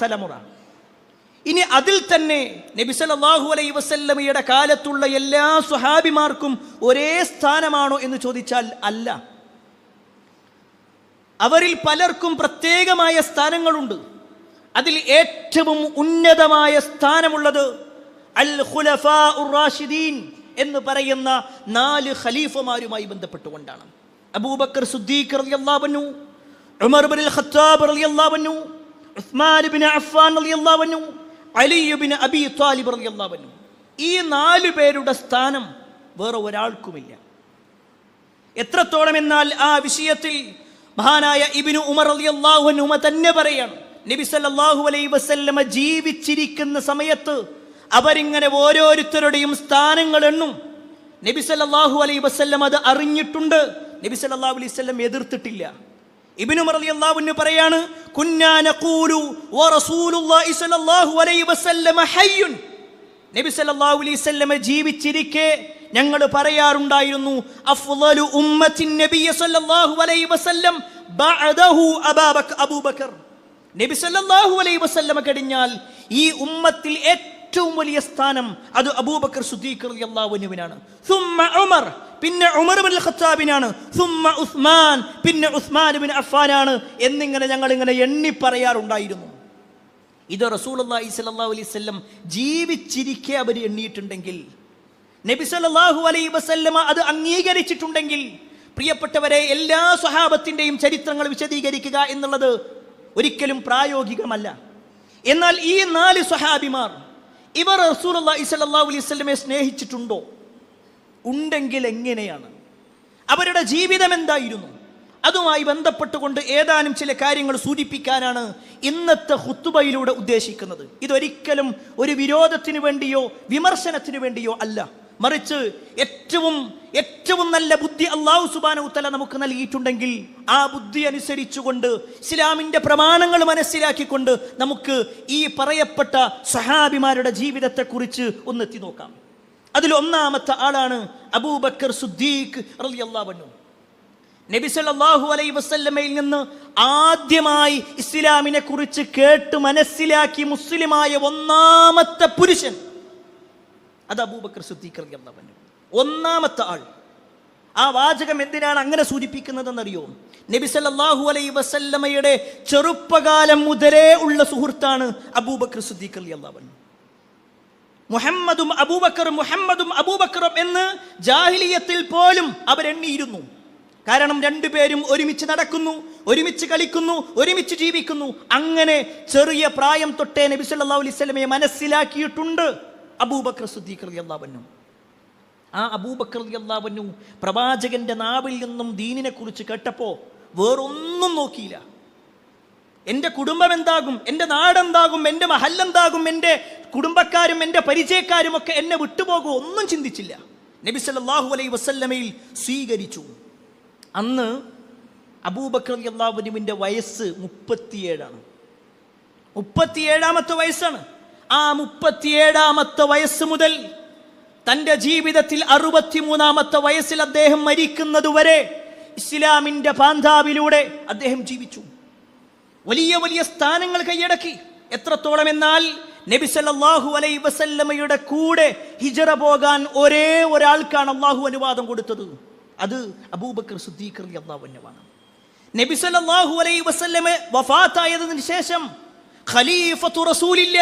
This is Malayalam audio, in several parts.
തലമുറ. ഇനി അതിൽ തന്നെ നബി സല്ലല്ലാഹു അലൈഹി വസല്ലമയുടെ കാലത്തുള്ള എല്ലാ സ്വഹാബിമാർക്കും ഒരേ സ്ഥാനമാണോ എന്ന് ചോദിച്ചാൽ അല്ല. അവരിൽ പലർക്കും പ്രത്യേകമായ സ്ഥാനങ്ങളുണ്ട്. അതിൽ ഏറ്റവും ഉന്നതമായ സ്ഥാനമുള്ളത് അൽ ഖുലഫാഉർ റാഷിദീൻ എന്ന് പറയുന്ന 4 ഖലീഫമാരുമായി ബന്ധപ്പെട്ടുകൊണ്ടാണ്. അബൂബക്കർ സിദ്ദീഖ് റളിയല്ലാഹു അൻഹു, ഉമർ ഇബ്നുൽ ഖത്താബ് റളിയല്ലാഹു അൻഹു, ഉസ്മാൻ ഇബ്നു അഫ്ഫാൻ റളിയല്ലാഹു അൻഹു, അലി ഇബ്നു അബി ത്വാലിബ് റളിയല്ലാഹു അൻഹു. ഈ 4 പേരുടെ സ്ഥാനം വേറെ ഒരാൾക്കുമില്ല. എത്രത്തോളം എന്നാൽ ആ വിഷയത്തിൽ മഹാനായ ഇബ്നു ഉമർ റളിയല്ലാഹു അൻഹു തന്നെ പറയാണ്, നബി സല്ലല്ലാഹു അലൈഹി വസല്ലമ ജീവിച്ചിരിക്കുന്ന സമയത്ത് അവരിങ്ങനെ ഓരോരുത്തരുടെയും സ്ഥാനങ്ങൾ എണ്ണും. നബി സല്ലല്ലാഹു അലൈഹി വസല്ലം അത് അറിഞ്ഞിട്ടുണ്ട്. നബി സല്ലല്ലാഹു അലൈഹി വസല്ലം എതിർത്തിട്ടില്ല. ഇബ്നു ഉമർ റളിയല്ലാഹു അൻഹു പറയാണ്, കുന്നാ നഖൂലു വ റസൂലുള്ളാഹി സ്വല്ലല്ലാഹു അലൈഹി വസല്ലം ഹയ്യുൻ. നബി സല്ലല്ലാഹു അലൈഹി വസല്ലം ജീവിച്ചിരിക്കെ ഞങ്ങൾ പറയാറുണ്ടായിരുന്നു, അഫ്ളലു ഉമ്മത്തിൻ നബി സല്ലല്ലാഹു അലൈഹി വസല്ലം ബഅദഹു അബൂബക്കർ. നബി സല്ലല്ലാഹു അലൈഹി വസല്ലം കഴിഞ്ഞാൽ ഈ ഉമ്മത്തിൽ ഏറ്റവും വലിയ സ്ഥാനം അത് അബൂബക്കർ സിദ്ദീഖ് റളിയല്ലാഹു അൻഹുവിനാണ്. സുമ്മ ഉമർ, പിന്നെ ഉമർ ഇബ്നുൽ ഖത്താബിനാണ്. സുമ്മ ഉസ്മാൻ, പിന്നെ ഉസ്മാൻ ഇബ്നു അഫ്ഫാനാണ് എന്നിങ്ങനെ ഞങ്ങൾ ഇങ്ങനെ എണ്ണി പറയാറുണ്ടായിരുന്നു. ഇത് റസൂലുള്ളാഹി സ്വല്ലല്ലാഹു അലൈഹി വസല്ലം ജീവിച്ചിരിക്കെ അവർ എണ്ണിയിട്ടുണ്ടെങ്കിൽ, നബി സല്ലല്ലാഹു അലൈഹി വസല്ലമ അത് അംഗീകരിച്ചിട്ടുണ്ടെങ്കിൽ, പ്രിയപ്പെട്ടവരെ, എല്ലാ സ്വഹാബത്തിന്റെയും ചരിത്രങ്ങൾ വിശദീകരിക്കുക എന്നുള്ളത് ഒരിക്കലും പ്രായോഗികമല്ല. എന്നാൽ ഈ 4 സ്വഹാബിമാർ ഇവർ റസൂലുള്ളാഹി സ്വല്ലല്ലാഹു അലൈഹി വസല്ലമയെ സ്നേഹിച്ചിട്ടുണ്ടോ? ഉണ്ടെങ്കിൽ എങ്ങനെയാണ്? അവരുടെ ജീവിതം എന്തായിരുന്നു? അതുമായി ബന്ധപ്പെട്ടുകൊണ്ട് ഏതാനും ചില കാര്യങ്ങൾ സൂചിപ്പിക്കാനാണ് ഇന്നത്തെ ഖുത്ബയിലൂടെ ഉദ്ദേശിക്കുന്നത്. ഇതൊരിക്കലും ഒരു വിരോധത്തിന് വേണ്ടിയോ വിമർശനത്തിന് വേണ്ടിയോ അല്ല, മറിച്ച് ഏറ്റവും നല്ല ബുദ്ധി അല്ലാഹു സുബ്ഹാനഹു വ തആല നമുക്ക് നൽകിയിട്ടുണ്ടെങ്കിൽ ആ ബുദ്ധി അനുസരിച്ചുകൊണ്ട് ഇസ്ലാമിന്റെ പ്രമാണങ്ങൾ മനസ്സിലാക്കിക്കൊണ്ട് നമുക്ക് ഈ പറയപ്പെട്ട സഹാബിമാരുടെ ജീവിതത്തെക്കുറിച്ച് ഒന്നെത്തി നോക്കാം. അതിൽ ഒന്നാമത്തെ ആളാണ് അബൂബക്കർ സിദ്ദീഖ് റളിയല്ലാഹു അൻഹു. നബി സല്ലല്ലാഹു അലൈഹി വസല്ലമയിൽ നിന്ന് ആദ്യമായി ഇസ്ലാമിനെ കുറിച്ച് കേട്ട് മനസ്സിലാക്കി മുസ്ലിമായ ഒന്നാമത്തെ പുരുഷൻ അത് അബൂബക്കർ സിദ്ദീഖ് റളിയല്ലാഹു അൻഹു. ഒന്നാമത്തെ ആൾ. ആ വാചകം എന്തിനാണ് അങ്ങനെ സൂചിപ്പിക്കുന്നതെന്നറിയോ? നബി സല്ലല്ലാഹു അലൈഹി വസല്ലമയുടെ ചെറുപ്പകാലം മുതലേ ഉള്ള സുഹൃത്താണ് അബൂബക്കർ സിദ്ദീഖ് റളിയല്ലാഹു അൻഹു. മുഹമ്മദും അബൂബക്കറും എന്ന് ജാഹിലിയത്തിൽ പോലും അവരെണ്ണിയിരുന്നു. കാരണം രണ്ടുപേരും ഒരുമിച്ച് നടക്കുന്നു, ഒരുമിച്ച് കളിക്കുന്നു, ഒരുമിച്ച് ജീവിക്കുന്നു. അങ്ങനെ ചെറിയ പ്രായം തൊട്ടേ നബി സല്ലല്ലാഹു അലൈഹി വസല്ലമയെ മനസ്സിലാക്കിയിട്ടുണ്ട് അബൂബക്കർ സിദ്ദീഖ് റളിയല്ലാഹു അൻഹു. ആ അബൂബക്കർ റളിയല്ലാഹു അൻഹു പ്രവാചകന്റെ നാവിൽ നിന്നും ദീനിനെ കുറിച്ച് കേട്ടപ്പോൾ വേറൊന്നും നോക്കിയില്ല. എൻ്റെ കുടുംബം എന്താകും, എൻ്റെ നാടെന്താകും, എൻ്റെ മഹല്ലെന്താകും, എൻ്റെ കുടുംബക്കാരും എൻ്റെ പരിചയക്കാരും ഒക്കെ എന്നെ വിട്ടുപോകുമോ, ഒന്നും ചിന്തിച്ചില്ല. നബി സല്ലല്ലാഹു അലൈഹി വസല്ലമയിൽ സ്വീകരിച്ചു. അന്ന് അബൂബക്കർ റളിയല്ലാഹു അൻഹുവിൻ്റെ വയസ്സ് 37ആണ്. 37ാമത്തെ വയസ്സാണ്. ആ 37ാമത്തെ വയസ്സ് മുതൽ തൻ്റെ ജീവിതത്തിൽ 63ാമത്തെ വയസ്സിൽ അദ്ദേഹം മരിക്കുന്നതുവരെ ഇസ്ലാമിൻ്റെ പാന്താവിലൂടെ അദ്ദേഹം ജീവിച്ചു. വലിയ വലിയ സ്ഥാനങ്ങൾ കൈയടക്കി. എത്രത്തോളം എന്നാൽ നബി സല്ലല്ലാഹു അലൈഹി വസല്ലമയുടെ കൂടെ ഹിജ്റ പോകാൻ ഒരേ ഒരാൾക്കാണ് അല്ലാഹു അനുവാദം കൊടുത്തത്. അത് അബൂബക്കർ സിദ്ദീഖ് റളിയല്ലാഹു അൻഹുവാണ്. നബി സല്ലല്ലാഹു അലൈഹി വസല്ലമ വഫാത്തായതിനു ശേഷം ഖലീഫത്തു റസൂലില്ല,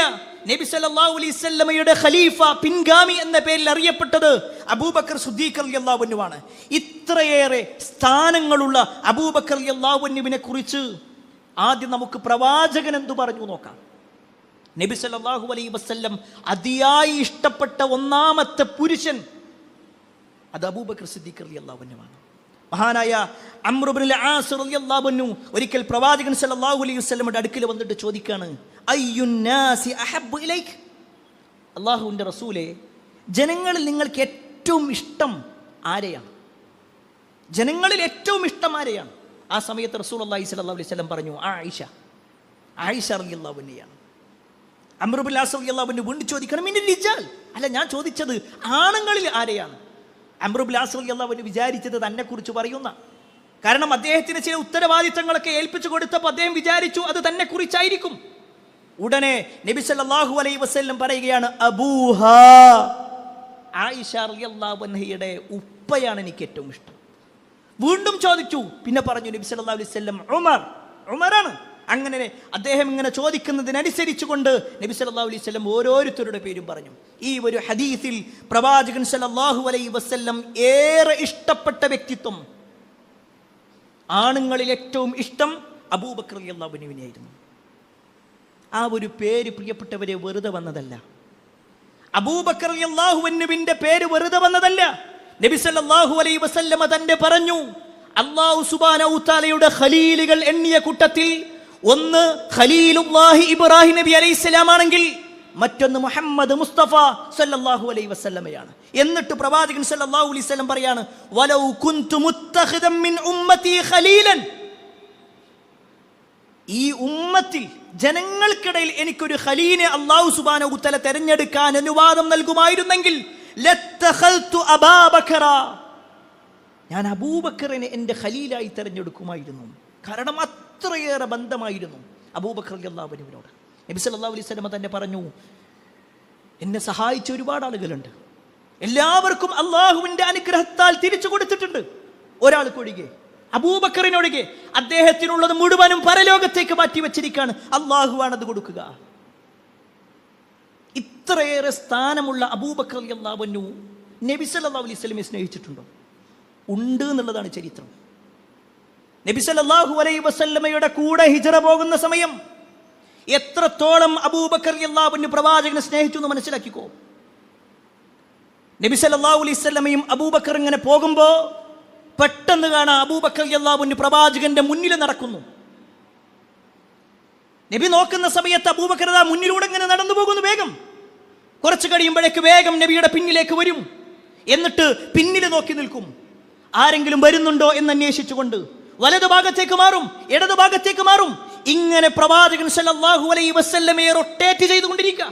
നബി സല്ലല്ലാഹു അലൈഹി വസല്ലമയുടെ ഖലീഫ, പിൻഗാമി എന്ന പേരിൽ അറിയപ്പെട്ടത് അബൂബക്കർ സിദ്ദീഖ് റളിയല്ലാഹു അൻഹുവാണ്. ഇത്രയേറെ സ്ഥാനങ്ങളുള്ള അബൂബക്കർ റളിയല്ലാഹു അൻഹുവിനെ കുറിച്ച് ആദ്യം നമുക്ക് പ്രവാചകൻ എന്തു പറഞ്ഞു നോക്കാം. നബി സല്ലല്ലാഹു അലൈഹി വസല്ലം അതിയായി ഇഷ്ടപ്പെട്ട ഒന്നാമത്തെ പുരുഷൻ അത് അബൂബക്കർ സിദ്ദീഖ് റളിയല്ലാഹു അൻഹുവാണ്. മഹാനായ അംർ ഇബ്നുൽ ആസ് റളിയല്ലാഹു അൻഹു ഒരിക്കൽ പ്രവാചകൻ സല്ലല്ലാഹു അലൈഹി വസല്ലമയുടെ അടുക്കൽ വന്നിട്ട് ചോദിക്കാണ്, അയ്യുന്നാസി അഹബ്ബു ഇലൈക്, അല്ലാഹുവിൻ്റെ റസൂലേ, ജനങ്ങളിൽ നിങ്ങൾക്ക് ഏറ്റവും ഇഷ്ടം ആരെയാണ്? ജനങ്ങളിൽ ഏറ്റവും ഇഷ്ടം ആരെയാണ്? ആ സമയത്ത് റസൂലുള്ളാഹി സ്വല്ലല്ലാഹു അലൈഹി വസല്ലം പറഞ്ഞു, ആയിഷ റളിയല്ലാഹു അൻഹയാണ്. അംർ ഇബ്നുൽ ആസ് റളിയല്ലാഹു അൻഹു വീണ്ടും ചോദിക്കണം, മിനൽ റിജാൽ, അല്ല ഞാൻ ചോദിച്ചത് ആണുങ്ങളിൽ ആരെയാണ്? അംർ ഇബ്നുൽ ആസ് റളിയല്ലാഹു അൻഹു വിചാരിച്ചത് തന്നെ കുറിച്ച് പറയുന്ന, കാരണം അദ്ദേഹത്തിന് ചില ഉത്തരവാദിത്തങ്ങളൊക്കെ ഏൽപ്പിച്ചു കൊടുത്തപ്പോൾ അദ്ദേഹം വിചാരിച്ചു അത് തന്നെ കുറിച്ചായിരിക്കും. ഉടനെ നബി സല്ലല്ലാഹു അലൈഹി വസല്ലം പറയുകയാണ്, അബൂഹ, ആയിഷ റളിയല്ലാഹു അൻഹയുടെ ഉപ്പയാണ് എനിക്ക് ഏറ്റവും ഇഷ്ടം. വീണ്ടും ചോദിച്ചു. പിന്നെ പറഞ്ഞു നബി സല്ലല്ലാഹു അലൈഹി വസല്ലം, ഉമറാണ്. അങ്ങനെ അദ്ദേഹം ഇങ്ങനെ ചോദിക്കുന്നതിനനുസരിച്ചുകൊണ്ട് നബി സല്ലല്ലാഹു അലൈഹി വസല്ലം ഓരോരുത്തരുടെ പേരും പറഞ്ഞു. ഈ ഒരു ഹദീസിൽ പ്രവാചകൻ സല്ലല്ലാഹു അലൈഹി വസല്ലം ഏറെ ഇഷ്ടപ്പെട്ട വ്യക്തിത്വം, ആണുങ്ങളിൽ ഏറ്റവും ഇഷ്ടം അബൂബക്കർ റളിയല്ലാഹു അൻഹുവിനെയായിരുന്നു. ആ ഒരു പേര് പ്രിയപ്പെട്ടവരെ വെറുതെ വന്നതല്ല. അബൂബക്കർ റളിയല്ലാഹു അൻഹുവിന്റെ പേര് വെറുതെ വന്നതല്ല. നബി സല്ലല്ലാഹു അലൈഹി വസല്ലം തന്നെ പറഞ്ഞു, അല്ലാഹു സുബ്ഹാനഹു തആലയുടെ ഖലീലുകൾ എണ്ണിയ കൂട്ടത്തിൽ ഒന്ന് ഖലീലുല്ലാഹി ഇബ്രാഹിം നബി അലൈഹിസ്സലാം ആണെങ്കിൽ മറ്റൊന്ന് മുഹമ്മദ് മുസ്തഫ സല്ലല്ലാഹു അലൈഹി വസല്ലമയാണ്. എന്നിട്ട് പ്രവാചകൻ സല്ലല്ലാഹു അലൈഹി വസല്ലം പറയാണ്, വലൗ കുൻതു മുത്തഖിദൻ മിൻ ഉമ്മത്തി ഖലീലൻ, ഈ ഉമ്മത്തിൽ ജനങ്ങൾക്കിടയിൽ എനിക്കൊരു ഖലീലിനെ അല്ലാഹു സുബ്ഹാനഹു തആല തിരഞ്ഞെടുക്കാൻ അനുവാദം നൽകുമായിരുന്നെങ്കിൽ ലത്തഖൽതു അബൂബക്കറ, ഞാൻ അബൂബക്കറിനെ എൻ്റെ ഖലീലായി തിരഞ്ഞെടുക്കുമായിരുന്നു. കാരണം അത്രയേറെ ബന്ധമായിരുന്നു അബൂബക്കർ റളിയല്ലാഹു അൻഹുവിനോട്. നബി സല്ലല്ലാഹു അലൈഹി വസല്ലം തന്നെ പറഞ്ഞു, എന്നെ സഹായിച്ച ഒരുപാട് ആളുകളുണ്ട്, എല്ലാവർക്കും അള്ളാഹുവിൻ്റെ അനുഗ്രഹത്താൽ തിരിച്ചു കൊടുത്തിട്ടുണ്ട്, ഒരാൾക്കൊഴികെ, അബൂബക്കറിനൊഴികെ. അദ്ദേഹത്തിനുള്ളത് മുഴുവനും പരലോകത്തേക്ക് മാറ്റി വെച്ചിരിക്കുകയാണ്, അള്ളാഹുവാണത് കൊടുക്കുക. ഇത്രയേറെ സ്ഥാനമുള്ള അബൂബക്കർ റളിയല്ലാഹു അൻഹു നബി സല്ലല്ലാഹു അലൈഹി വസല്ലമയെ സ്നേഹിച്ചിട്ടുണ്ടോ? ഉണ്ട് എന്നുള്ളതാണ് ചരിത്രം. നബി സല്ലല്ലാഹു അലൈഹി വസല്ലമയുടെ കൂടെ ഹിജ്റ പോകുന്ന സമയം എത്രത്തോളം അബൂബക്കർ റളിയല്ലാഹു അൻഹു പ്രവാചകനെ സ്നേഹിച്ചു എന്ന് മനസ്സിലാക്കിക്കോ. നബി സല്ലല്ലാഹു അലൈഹി വസല്ലമയും അബൂബക്കർ ഇങ്ങനെ പോകുമ്പോൾ പെട്ടെന്ന് കാണാം അബൂബക്കർ റളിയല്ലാഹു അൻഹു പ്രവാചകന്റെ മുന്നിൽ നടക്കുന്നു. നബി നോക്കുന്ന സമയത്ത് അബൂബക്കർ മുന്നിലൂടെ ഇങ്ങനെ നടന്നു പോകുന്നു. വേഗം കുറച്ച് കഴിയുമ്പോഴേക്ക് വേഗം നബിയുടെ പിന്നിലേക്ക് വരും. എന്നിട്ട് പിന്നിൽ നോക്കി നിൽക്കും, ആരെങ്കിലും വരുന്നുണ്ടോ എന്ന് അന്വേഷിച്ചുകൊണ്ട്. വലതു ഭാഗത്തേക്ക് മാറും, ഇടതു ഭാഗത്തേക്ക് മാറും. ഇങ്ങനെ പ്രവാചകൻ സല്ലല്ലാഹു അലൈഹി വസല്ലമയെ റൊട്ടേറ്റ് ചെയ്തുകൊണ്ടിരിക്കുക,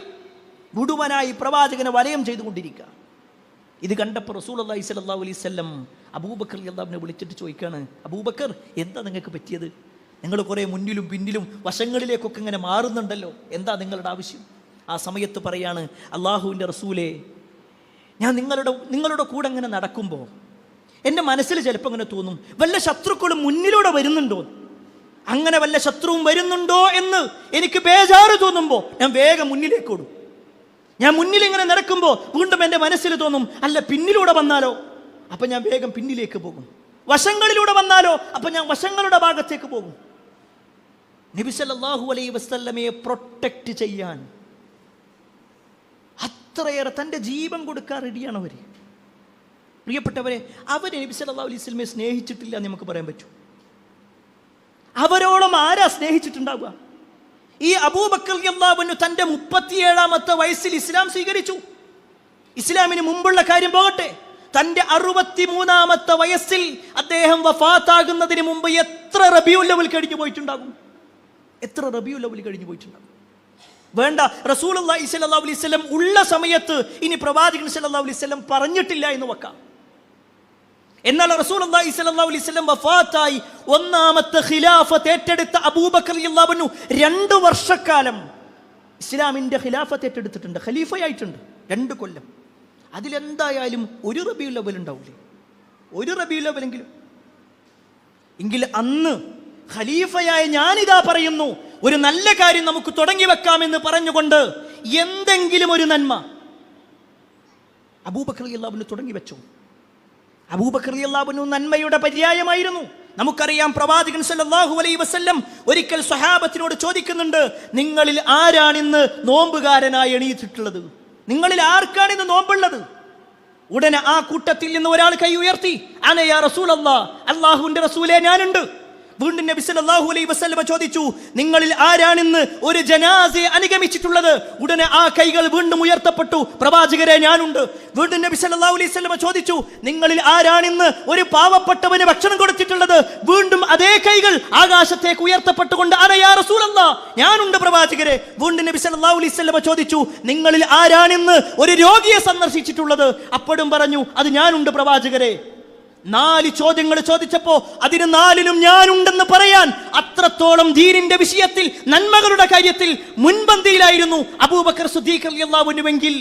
മുഴുവനായി പ്രവാചകനെ വലയം ചെയ്തുകൊണ്ടിരിക്കുക. ഇത് കണ്ടപ്പോൾ റസൂലുള്ളാഹി സ്വല്ലല്ലാഹു അലൈഹി വസല്ലം അബൂബക്കർ റളിയല്ലാഹു അൻഹുവിനെ വിളിച്ചിട്ട് ചോദിക്കുകയാണ്, അബൂബക്കർ, എന്താ നിങ്ങൾക്ക് പറ്റിയത്? നിങ്ങൾ കുറേ മുന്നിലും പിന്നിലും വശങ്ങളിലേക്കൊക്കെ ഇങ്ങനെ മാറുന്നുണ്ടല്ലോ, എന്താ നിങ്ങളുടെ ആവശ്യം? ആ സമയത്ത് പറയാണ്, അള്ളാഹുവിൻ്റെ റസൂലേ, ഞാൻ നിങ്ങളുടെ കൂടെ ഇങ്ങനെ നടക്കുമ്പോൾ എൻ്റെ മനസ്സിൽ ചിലപ്പോൾ ഇങ്ങനെ തോന്നും, വല്ല ശത്രുക്കളും മുന്നിലൂടെ വരുന്നുണ്ടോ, അങ്ങനെ വല്ല ശത്രുവും വരുന്നുണ്ടോ എന്ന് എനിക്ക് ബേജാറ് തോന്നുമ്പോൾ ഞാൻ വേഗം മുന്നിലേക്ക് ഓടും. ഞാൻ മുന്നിൽ ഇങ്ങനെ നടക്കുമ്പോൾ വീണ്ടും എൻ്റെ മനസ്സിൽ തോന്നും, അല്ല പിന്നിലൂടെ വന്നാലോ, അപ്പം ഞാൻ വേഗം പിന്നിലേക്ക് പോകും. വശങ്ങളിലൂടെ വന്നാലോ, അപ്പം ഞാൻ വശങ്ങളുടെ ഭാഗത്തേക്ക് പോകും. നബി സല്ലല്ലാഹു അലൈഹി വസല്ലമയെ പ്രൊട്ടക്റ്റ് ചെയ്യാൻ അത്രയേറെ തൻ്റെ ജീവൻ കൊടുക്കാൻ റെഡിയാണ് അവർ. പ്രിയപ്പെട്ടവരെ, അവർ നബി സല്ലല്ലാഹു അലൈഹി വസല്ലമയെ സ്നേഹിച്ചിട്ടില്ല എന്ന് നമുക്ക് പറയാൻ പറ്റും. അവരോളം ആരാ സ്നേഹിച്ചിട്ടുണ്ടാവുക? ഈ അബൂബക്കർ റളിയല്ലാഹു അൻഹു തൻ്റെ 37-ാമത്തെ വയസ്സിൽ ഇസ്ലാം സ്വീകരിച്ചു. ഇസ്ലാമിന് മുമ്പുള്ള കാര്യം പോകട്ടെ, തൻ്റെ 63-ാമത്തെ വയസ്സിൽ അദ്ദേഹം വഫാത്താകുന്നതിന് മുമ്പ് എത്ര റബീഉൽ അവ്വൽ കഴിഞ്ഞു പോയിട്ടുണ്ടാകും? എത്ര റബീഉൽ അവ്വൽ കഴിഞ്ഞു പോയിട്ടുണ്ടാകും? വേണ്ട, റസൂലുള്ളാഹി സ്വല്ലല്ലാഹു അലൈഹി വസല്ലം ഉള്ള സമയത്ത് ഇനി പ്രവാചകൻ സ്വല്ലല്ലാഹു അലൈഹി വസല്ലം പറഞ്ഞിട്ടില്ല എന്ന് വെക്കാം. എന്നാൽ റസൂലുള്ളാഹി സ്വല്ലല്ലാഹു അലൈഹി വസല്ലം വഫാത്തായി 1-ാമത്തെ ഖിലാഫത്ത് ഏറ്റെടുത്ത അബൂബക്കർ റളിയല്ലാഹു അൻഹു 2 വർഷക്കാലം ഇസ്ലാമിൻ്റെ ഖിലാഫത്ത് ഏറ്റെടുത്തിട്ടുണ്ട്, ഖലീഫയായിട്ടുണ്ട് 2 കൊല്ലം. അതിലെന്തായാലും ഒരു റബീഉൽ അവ്വൽ ഉണ്ടാവില്ലേ, ഒരു റബീഉൽ അവ്വലെങ്കിലും. എങ്കിൽ അന്ന് ഖലീഫയായ ഞാനിതാ പറയുന്നു, ഒരു നല്ല കാര്യം നമുക്ക് തുടങ്ങി വെക്കാമെന്ന് പറഞ്ഞുകൊണ്ട് എന്തെങ്കിലും ഒരു നന്മ അബൂബക്കർ റളിയല്ലാഹു അൻഹു തുടങ്ങി വെച്ചു. അബൂബക്കർ റളിയല്ലാഹു അൻഹു നന്മയുടെ പര്യായമായിരുന്നു. നമുക്കറിയാം, പ്രവാചകൻ സല്ലല്ലാഹു അലൈഹി വസല്ലം ഒരിക്കൽ സ്വഹാബത്തിനോട് ചോദിക്കുന്നുണ്ട്, നിങ്ങളിൽ ആരാണിന്ന് നോമ്പുകാരനായി എണീറ്റിട്ടുള്ളത്? നിങ്ങളിൽ ആർക്കാണിന്ന് നോമ്പുള്ളത്? ഉടനെ ആ കൂട്ടത്തിൽ നിന്ന് ഒരാൾ കൈ ഉയർത്തി, അന യാ റസൂലല്ലാഹ്, അല്ലാഹുവിൻ്റെ റസൂലേ, ഞാനുണ്ട്. വീണ്ടും നബി സല്ലല്ലാഹു അലൈഹി വസല്ലം ചോദിച്ചു, നിങ്ങളിൽ ആരാണിന്ന് ഒരു ജനാസയെ അനുഗമിച്ചിട്ടുള്ളത്? ഉടനെ ആ കൈകൾ വീണ്ടും ഉയർത്തപ്പെട്ടു, പ്രവാചകരെ, ഞാനുണ്ട്. വീണ്ടും നബി സല്ലല്ലാഹു അലൈഹി വസല്ലം ചോദിച്ചു, നിങ്ങളിൽ ആരാണിന്ന് ഒരു പാവപ്പെട്ടവന് ഭക്ഷണം കൊടുത്തിട്ടുള്ളത്? വീണ്ടും അതേ കൈകൾ ആകാശത്തേക്ക് ഉയർത്തപ്പെട്ടുകൊണ്ട്, അന യാ റസൂലല്ലാഹ്, ഞാനുണ്ട് പ്രവാചകരെ. വീണ്ടും നബി സല്ലല്ലാഹു അലൈഹി വസല്ലം ചോദിച്ചു, നിങ്ങളിൽ ആരാണിന്ന് ഒരു രോഗിയെ സന്ദർശിച്ചിട്ടുള്ളത്? അപ്പോഴും പറഞ്ഞു, അത് ഞാനുണ്ട് പ്രവാചകരെ. 4 ചോദ്യങ്ങൾ ചോദിച്ചപ്പോ അതിന് 4ലും ഞാനുണ്ടെന്ന് പറയാൻ അത്രത്തോളം ദീനിന്റെ വിഷയത്തിൽ, നന്മകളുടെ കാര്യത്തിൽ മുൻപന്തിയിലായിരുന്നു അബൂബക്കർ സിദ്ദീഖ് റളിയല്ലാഹു അൻഹുവെങ്കിൽ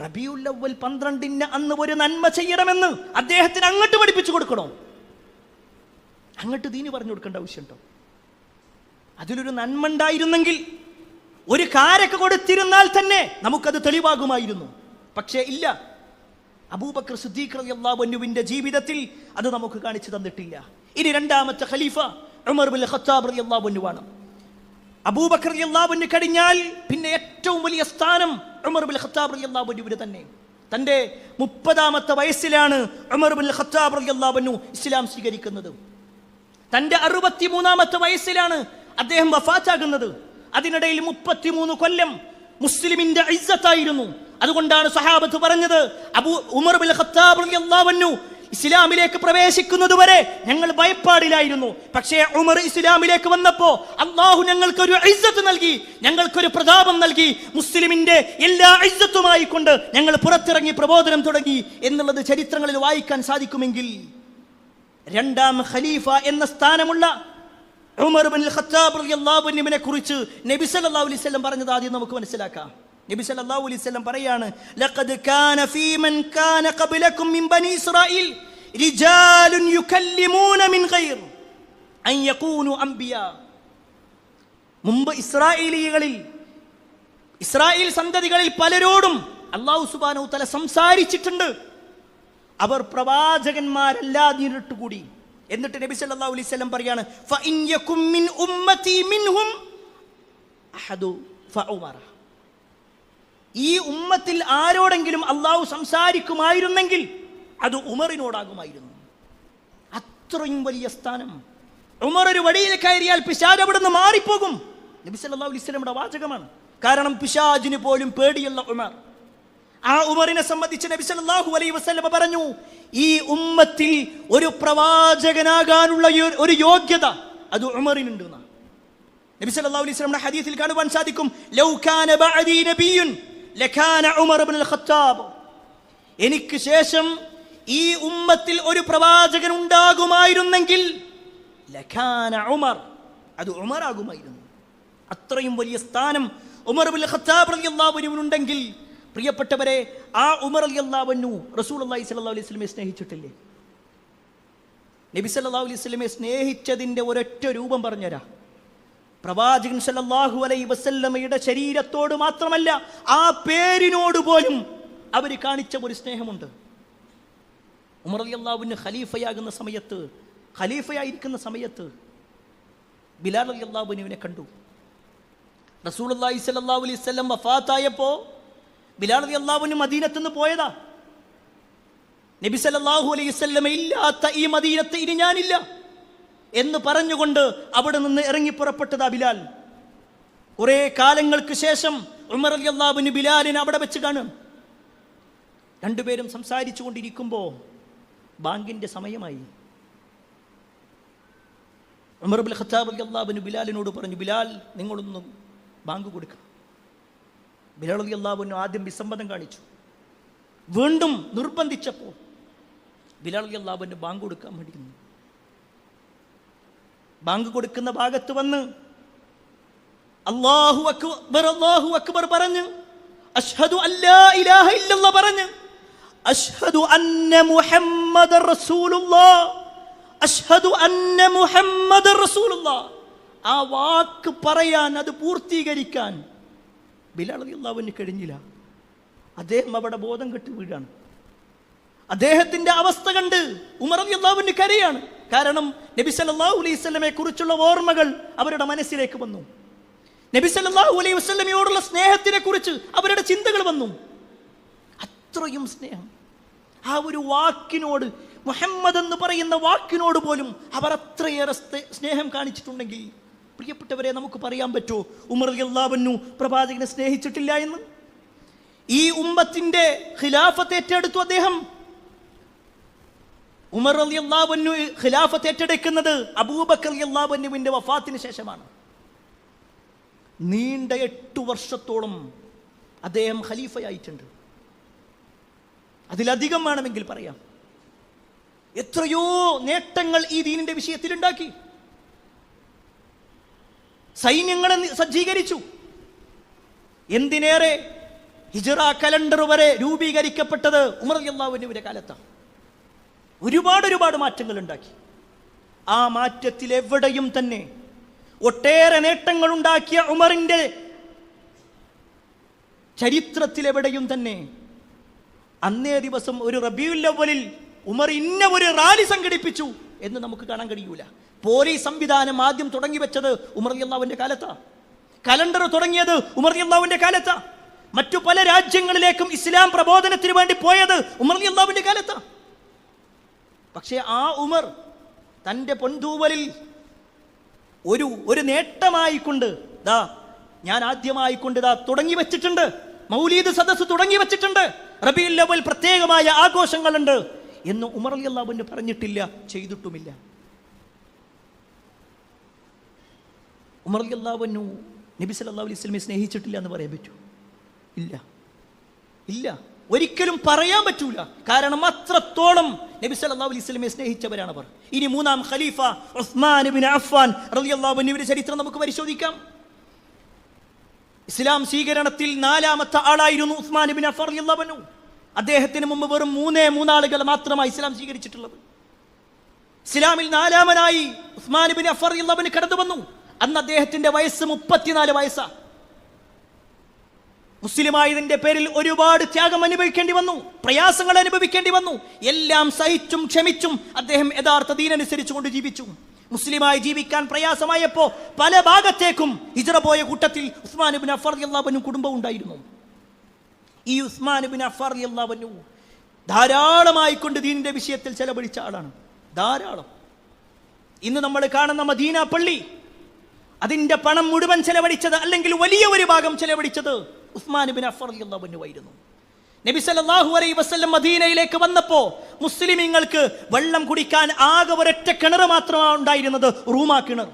റബീഉൽ അവ്വൽ 12 അന്ന് ഒരു നന്മ ചെയ്യണമെന്ന് അദ്ദേഹത്തിന് അങ്ങോട്ട് പഠിപ്പിച്ചു കൊടുക്കണോ? അങ്ങോട്ട് ദീന് പറഞ്ഞു കൊടുക്കേണ്ട ആവശ്യമുണ്ടോ? അതിലൊരു നന്മ ഉണ്ടായിരുന്നെങ്കിൽ, ഒരു കാരൊക്കെ കൊടുത്തിരുന്നാൽ തന്നെ നമുക്കത് തെളിവാകുമായിരുന്നു. പക്ഷേ ഇല്ല, അബൂബക്കർ സിദ്ദീഖ് റളിയല്ലാഹു അൻഹുവിന്റെ ജീവിതത്തിൽ അത് നമുക്ക് കാണിച്ചു തന്നിട്ടില്ല. ഇനി രണ്ടാമത്തെ ഖലീഫ ഉമർ ബിൻ ഖത്താബ് റളിയല്ലാഹു അൻഹു ആണ്. അബൂബക്കർ റളിയല്ലാഹു അൻഹു കഴിഞ്ഞാൽ പിന്നെ ഏറ്റവും വലിയ സ്ഥാനം ഉമർ ബിൻ ഖത്താബ് റളിയല്ലാഹു അൻഹുവിന് തന്നെ. തന്റെ 30ാമത്തെ വയസ്സിലാണ് ഉമർ ബിൻ ഖത്താബ് റളിയല്ലാഹു അൻഹു ഇസ്ലാം സ്വീകരിക്കുന്നത്. തന്റെ 63ാമത്തെ വയസ്സിലാണ് അദ്ദേഹം വഫാത്താകുന്നത്. അതിനിടയിൽ 33 കൊല്ലം മുസ്ലിമിന്റെ ഇസ്സത്തായിരുന്നു. അതുകൊണ്ടാണ് സഹാബത്ത് പറഞ്ഞത്, ഉമർ ബിൻ ഖത്താബ് റളിയല്ലാഹു അൻഹു ഇസ്ലാമിലേക്ക് പ്രവേശിക്കുന്നത് വരെ ഞങ്ങൾ ഭയപ്പാടിലായിരുന്നു. പക്ഷേ ഉമർ ഇസ്ലാമിലേക്ക് വന്നപ്പോ അള്ളാഹു ഞങ്ങൾക്കൊരു ഇസ്സത്ത് നൽകി, ഞങ്ങൾക്കൊരു പ്രതാപം നൽകി. മുസ്ലിമിന്റെ എല്ലാ ഇസ്സത്തുമായി കൊണ്ട് ഞങ്ങൾ പുറത്തിറങ്ങി പ്രബോധനം തുടങ്ങി എന്നുള്ളത് ചരിത്രങ്ങളിൽ വായിക്കാൻ സാധിക്കുമെങ്കിൽ, രണ്ടാം ഖലീഫ എന്ന സ്ഥാനമുള്ള ഉമർ ബിൻ ഖത്താബ് റളിയല്ലാഹു അൻഹുവിനെ കുറിച്ച് നബി സല്ലല്ലാഹു അലൈഹി വസല്ലം പറഞ്ഞത് ആദ്യം നമുക്ക് മനസ്സിലാക്കാം. നബി സല്ലല്ലാഹു അലൈഹി വസല്ലം പറയാണ്, ലഖദ് കാന ഫീ മൻ കാന ഖബ്ലകും മിൻ ബനി ഇസ്രായീൽ റിജാലുൻ യുകല്ലിമൂന മിൻ ഗൈർ അൻ യകൂനു അംബിയാ. മുമ്പ് ഇസ്രായേൽ സന്തതികളിൽ പലരോടും അല്ലാഹു സുബ്ഹാനഹു തആല സംസാരിച്ചിട്ടുണ്ട്. അവർ പ്രവാചകന്മാരല്ലാതിരുട്ട് കൂടി. എന്നിട്ട് നബി സല്ലല്ലാഹു അലൈഹി വസല്ലം പറയാണ്, ഫ ഇൻ യകും മിൻ ഉമ്മതി മിൻഹും അഹദു ഫഉമറ. ഈ ഉമ്മത്തിൽ ആരോടെങ്കിലും അള്ളാഹു സംസാരിക്കുമായിരുന്നെങ്കിൽ അത് ഉമറിനോടാകുമായിരുന്നു. അത്രയും വലിയ സ്ഥാനം. ഉമർ ഒരു വഴിയിൽ കയറിയാൽ പിശാച് അവിടെ നിന്ന് മാറിപ്പോകും. നബി സല്ലല്ലാഹു അലൈഹി വസല്ലമയുടെ വാചകമാണ്. കാരണം പിശാചിന് പോലും പേടിയുള്ള ഉമർ. ആ ഉമറിനെ സംബന്ധിച്ച് നബി സല്ലല്ലാഹു അലൈഹി വസല്ലം പറഞ്ഞു, ഈ ഉമ്മത്തിൽ ഒരു പ്രവാചകനാകാനുള്ള ഒരു യോഗ്യത അത് ഉമറിനുണ്ട്. നബി സല്ലല്ലാഹു അലൈഹി വസല്ലമയുടെ ഹദീസിൽ കാണുവാൻ സാധിക്കും, ലൗ കാന ബഅദി നബിയ്യുൻ ലകാന ഉമർ ഇബ്നുൽ ഖത്താബ്. എനിക്ക് ശേഷം ഈ ഉമ്മത്തിൽ ഒരു പ്രവാചകൻ ഉണ്ടാകുമായിരുന്നെങ്കിൽ ലകാന ഉമർ, അത് ഉമർ ആകുമായിരുന്നു. അത്രയും വലിയ സ്ഥാനം ഉമർ ഇബ്നുൽ ഖത്താബ് റളിയല്ലാഹു അൻഹു ഉണ്ടെങ്കിൽ, പ്രിയപ്പെട്ടവരെ, ആ ഉമർ റളിയല്ലാഹു അൻഹു റസൂലുള്ളാഹി സ്വല്ലല്ലാഹു അലൈഹി വസല്ലമയെ സ്നേഹിച്ചിട്ടില്ലേ? നബി സല്ലല്ലാഹു അലൈഹി വസല്ലമയെ സ്നേഹിച്ചതിന്റെ ഒരൊറ്റ രൂപം പറഞ്ഞുതരാം. പ്രവാചകൻ സല്ലല്ലാഹു അലൈഹി വസല്ലമയുടെ ശരീരത്തോട് മാത്രമല്ല, ആ പേരിനോട് പോലും അവർ കാണിച്ച ഒരു സ്നേഹമുണ്ട്. ഉമർ റളിയല്ലാഹു അൻഹു ഖലീഫയായിരിക്കുന്ന സമയത്ത് ബിലാൽ റളിയല്ലാഹു അൻഹുവിനെ കണ്ടു. റസൂലുള്ളാഹി സ്വല്ലല്ലാഹു അലൈഹി വസല്ലം വഫാത്തായപ്പോ ബിലാൽ റളിയല്ലാഹു അൻഹു മദീനത്ത് നിന്ന് പോയതാ. നബി സല്ലല്ലാഹു അലൈഹി വസല്ലം ഇല്ലാത്ത ഈ മദീനത്ത് ഇനി ഞാനില്ല എന്ന് പറഞ്ഞുകൊണ്ട് അവിടെ നിന്ന് ഇറങ്ങി പുറപ്പെട്ടതാ ബിലാൽ. കുറെ കാലങ്ങൾക്ക് ശേഷം ഉമർ റളിയല്ലാഹു അൻഹു ബിലാലിനെ അവിടെ വെച്ച് കാണും. രണ്ടുപേരും സംസാരിച്ചു കൊണ്ടിരിക്കുമ്പോ ബാങ്കിന്റെ സമയമായി. ഉമർ ഇബ്നുൽ ഖത്താബ് റളിയല്ലാഹു അൻഹു ബിലാലിനോട് പറഞ്ഞു, ബിലാൽ, നിങ്ങളൊന്ന് ബാങ്ക് കൊടുക്കണം. ബിലാൽ റളിയല്ലാഹു അൻഹു ആദ്യം വിസമ്മതം കാണിച്ചു. വീണ്ടും നിർബന്ധിച്ചപ്പോൾ ബിലാൽ റളിയല്ലാഹു അൻഹു ബാങ്ക് കൊടുക്കാൻ വേണ്ടി നിന്നു. ബാങ്ക് കൊടുക്കുന്ന ഭാഗത്ത് വന്ന് അല്ലാഹു അക്ബർ പറഞ്ഞ്, അശ്ഹദു അല്ലാ ഇലാഹ ഇല്ലല്ലാഹ് പറഞ്ഞ്, അശ്ഹദു അന്ന മുഹമ്മദർ റസൂലുള്ളാഹ്, അശ്ഹദു അന്ന മുഹമ്മദർ റസൂലുള്ളാഹ്, ആ വാക്ക് പറയാൻ, അത് പൂർത്തീകരിക്കാൻ ബിലാൽ റളിയല്ലാഹു അൻഹു കഴിഞ്ഞില്ല. അദ്ദേഹം അവിടെ ബോധം കെട്ട് വീഴാണ്. അദ്ദേഹത്തിന്റെ അവസ്ഥ കണ്ട് ഉമർ റളിയല്ലാഹു അൻഹു കരയാണ്. കാരണം നബി സല്ലല്ലാഹു അലൈഹി വസല്ലമയെ കുറിച്ചുള്ള ഓർമ്മകൾ അവരുടെ മനസ്സിലേക്ക് വന്നു. നബി സല്ലല്ലാഹു അലൈഹി വസല്ലമയോടുള്ള സ്നേഹത്തിനെ കുറിച്ച് അവരുടെ ചിന്തകൾ വന്നു. അത്രയും സ്നേഹം. ആ ഒരു വാക്കിനോട്, മുഹമ്മദ് എന്ന് പറയുന്ന വാക്കിനോട് പോലും അവർ അത്രയേറെ സ്നേഹം കാണിച്ചിട്ടുണ്ടെങ്കിൽ, പ്രിയപ്പെട്ടവരെ, നമുക്ക് പറയാൻ പറ്റുമോ ഉമർ റളിയല്ലാഹു അൻഹു പ്രവാചകനെ സ്നേഹിച്ചിട്ടില്ല എന്ന്? ഈ ഉമ്മത്തിന്റെ ഖിലാഫത്ത് ഏറ്റെടുത്തു അദ്ദേഹം. ഉമർ റളിയല്ലാഹു അൻഹു ഖിലാഫത്ത് ഏറ്റെടുക്കുന്നത് അബൂബക്കർ റളിയല്ലാഹു അൻഹുവിന്റെ വഫാത്തിന് ശേഷമാണ്. നീണ്ട 8 വർഷത്തോളം അദ്ദേഹം ഖലീഫയായിട്ടുണ്ട്. അതിലധികം വേണമെങ്കിൽ പറയാം. എത്രയോ നേട്ടങ്ങൾ ഈ ദീനിന്റെ വിഷയത്തിൽ ഉണ്ടാക്കി. സൈന്യങ്ങളെ സജ്ജീകരിച്ചു. എന്തിനേറെ ഹിജ്റ കലണ്ടർ വരെ രൂപീകരിക്കപ്പെട്ടത് ഉമർ റളിയല്ലാഹു അൻഹുവിന്റെ കാലത്താണ്. ഒരുപാട് മാറ്റങ്ങൾ ഉണ്ടാക്കി. ആ മാറ്റത്തിൽ എവിടെയും തന്നെ ഒട്ടേറെ നേട്ടങ്ങൾ ഉണ്ടാക്കിയ ഉമറിന്റെ ചരിത്രത്തിലെവിടെയും തന്നെ അന്നേ ദിവസം ഒരു റബീഉൽ അവ്വലിൽ ഉമർ ഇന്ന ഒരു റാലി സംഘടിപ്പിച്ചു എന്ന് നമുക്ക് കാണാൻ കഴിയൂല. പോലീസ് സംവിധാനം ആദ്യം തുടങ്ങി വെച്ചത് ഉമർ റളിയല്ലാഹുവിന്റെ കാലത്താണ്. കലണ്ടർ തുടങ്ങിയത് ഉമർ റളിയല്ലാഹുവിന്റെ കാലത്താണ്. മറ്റു പല രാജ്യങ്ങളിലേക്കും ഇസ്ലാം പ്രബോധനത്തിന് വേണ്ടി പോയത് ഉമർ റളിയല്ലാഹുവിന്റെ കാലത്താണ്. പക്ഷേ ആ ഉമർ തൻ്റെ പൊൻതൂവലിൽ ഒരു നേട്ടമായിക്കൊണ്ട് ഞാൻ ആദ്യമായിക്കൊണ്ട് തുടങ്ങി വെച്ചിട്ടുണ്ട്. മൗലീദ് സദസ്സ് തുടങ്ങി വെച്ചിട്ടുണ്ട്. റബീഉൽ അവ്വൽ പ്രത്യേകമായ ആഘോഷങ്ങളുണ്ട് എന്ന് ഉമർ റളിയല്ലാഹു അൻഹു പറഞ്ഞിട്ടില്ല, ചെയ്തിട്ടുമില്ല. ഉമർ റളിയല്ലാഹു അൻഹു നബി സല്ലല്ലാഹു അലൈഹി വസല്ലമയെ സ്നേഹിച്ചിട്ടില്ല എന്ന് പറയാൻ പറ്റൂ? ഇല്ല, ഒരിക്കലും പറയാൻ പറ്റൂല. കാരണം അത്രത്തോളം നബി സല്ലല്ലാഹു അലൈഹി വസല്ലമയെ സ്നേഹിച്ചവരാണ് അവർ. ഇനി മൂന്നാം ഖലീഫ ഉസ്മാൻ ഇബ്നു അഫ്ഫാൻ റളിയല്ലാഹു അൻഹുവിന്റെ ചരിത്രം നമുക്ക് പരിശോധിക്കാം. ഇസ്ലാം സ്വീകരണത്തിൽ 4ാമത്തെ ആളായിരുന്നു ഉസ്മാൻ ഇബ്നു അഫ്ഫാൻ റളിയല്ലാഹു അൻഹു. അദ്ദേഹത്തിന് മുമ്പ് വെറും 3 ആളുകൾ മാത്രമായി ഇസ്ലാം സ്വീകരിച്ചിട്ടുള്ളത്. ഇസ്ലാമിൽ 4ാമനായി ഉസ്മാൻ ഇബ്നു അഫ്ഫാൻ റളിയല്ലാഹു അൻഹു കടന്നു വന്നു. അന്ന് അദ്ദേഹത്തിന്റെ വയസ്സ് 34 വയസ്സാണ്. മുസ്ലിമായതിന്റെ പേരിൽ ഒരുപാട് ത്യാഗം അനുഭവിക്കേണ്ടി വന്നു, പ്രയാസങ്ങൾ അനുഭവിക്കേണ്ടി വന്നു. എല്ലാം സഹിച്ചും ക്ഷമിച്ചും അദ്ദേഹം യഥാർത്ഥ ദീനനുസരിച്ചുകൊണ്ട് ജീവിച്ചു. മുസ്ലിമായി ജീവിക്കാൻ പ്രയാസമായപ്പോൾ പല ഭാഗത്തേക്കും ഹിജ്റ പോയ കൂട്ടത്തിൽ ഉസ്മാൻ ഇബ്നു അഫ്ഫാൻ റളിയല്ലാഹു അൻഹു കുടുംബം ഉണ്ടായിരുന്നു. ഈ ഉസ്മാൻ ഇബ്നു അഫ്ഫാൻ റളിയല്ലാഹു അൻഹു ധാരാളമായി കൊണ്ട് ദീനിന്റെ വിഷയത്തിൽ ചെലവഴിച്ച ആളാണ്. ധാരാളം. ഇന്ന് നമ്മൾ കാണുന്ന മദീന പള്ളി, അതിന്റെ പണം മുഴുവൻ ചെലവഴിച്ചത്, അല്ലെങ്കിൽ വലിയ ഒരു ഭാഗം ചെലവഴിച്ചത് ഉസ്മാൻ ഇബ്നു അഫ്ഫാൻ റളിയല്ലാഹു അൻഹു ആയിരുന്നു. നബി സല്ലല്ലാഹു അലൈഹി വസല്ലം മദീനയിലേക്ക് വന്നപ്പോൾ മുസ്ലിമീങ്ങൾക്ക് വെള്ളം കുടിക്കാൻ ആകെ ഒരൊറ്റ കിണർ മാത്രമാണ് ഉണ്ടായിരുന്നത്, റൂമാ കിണർ.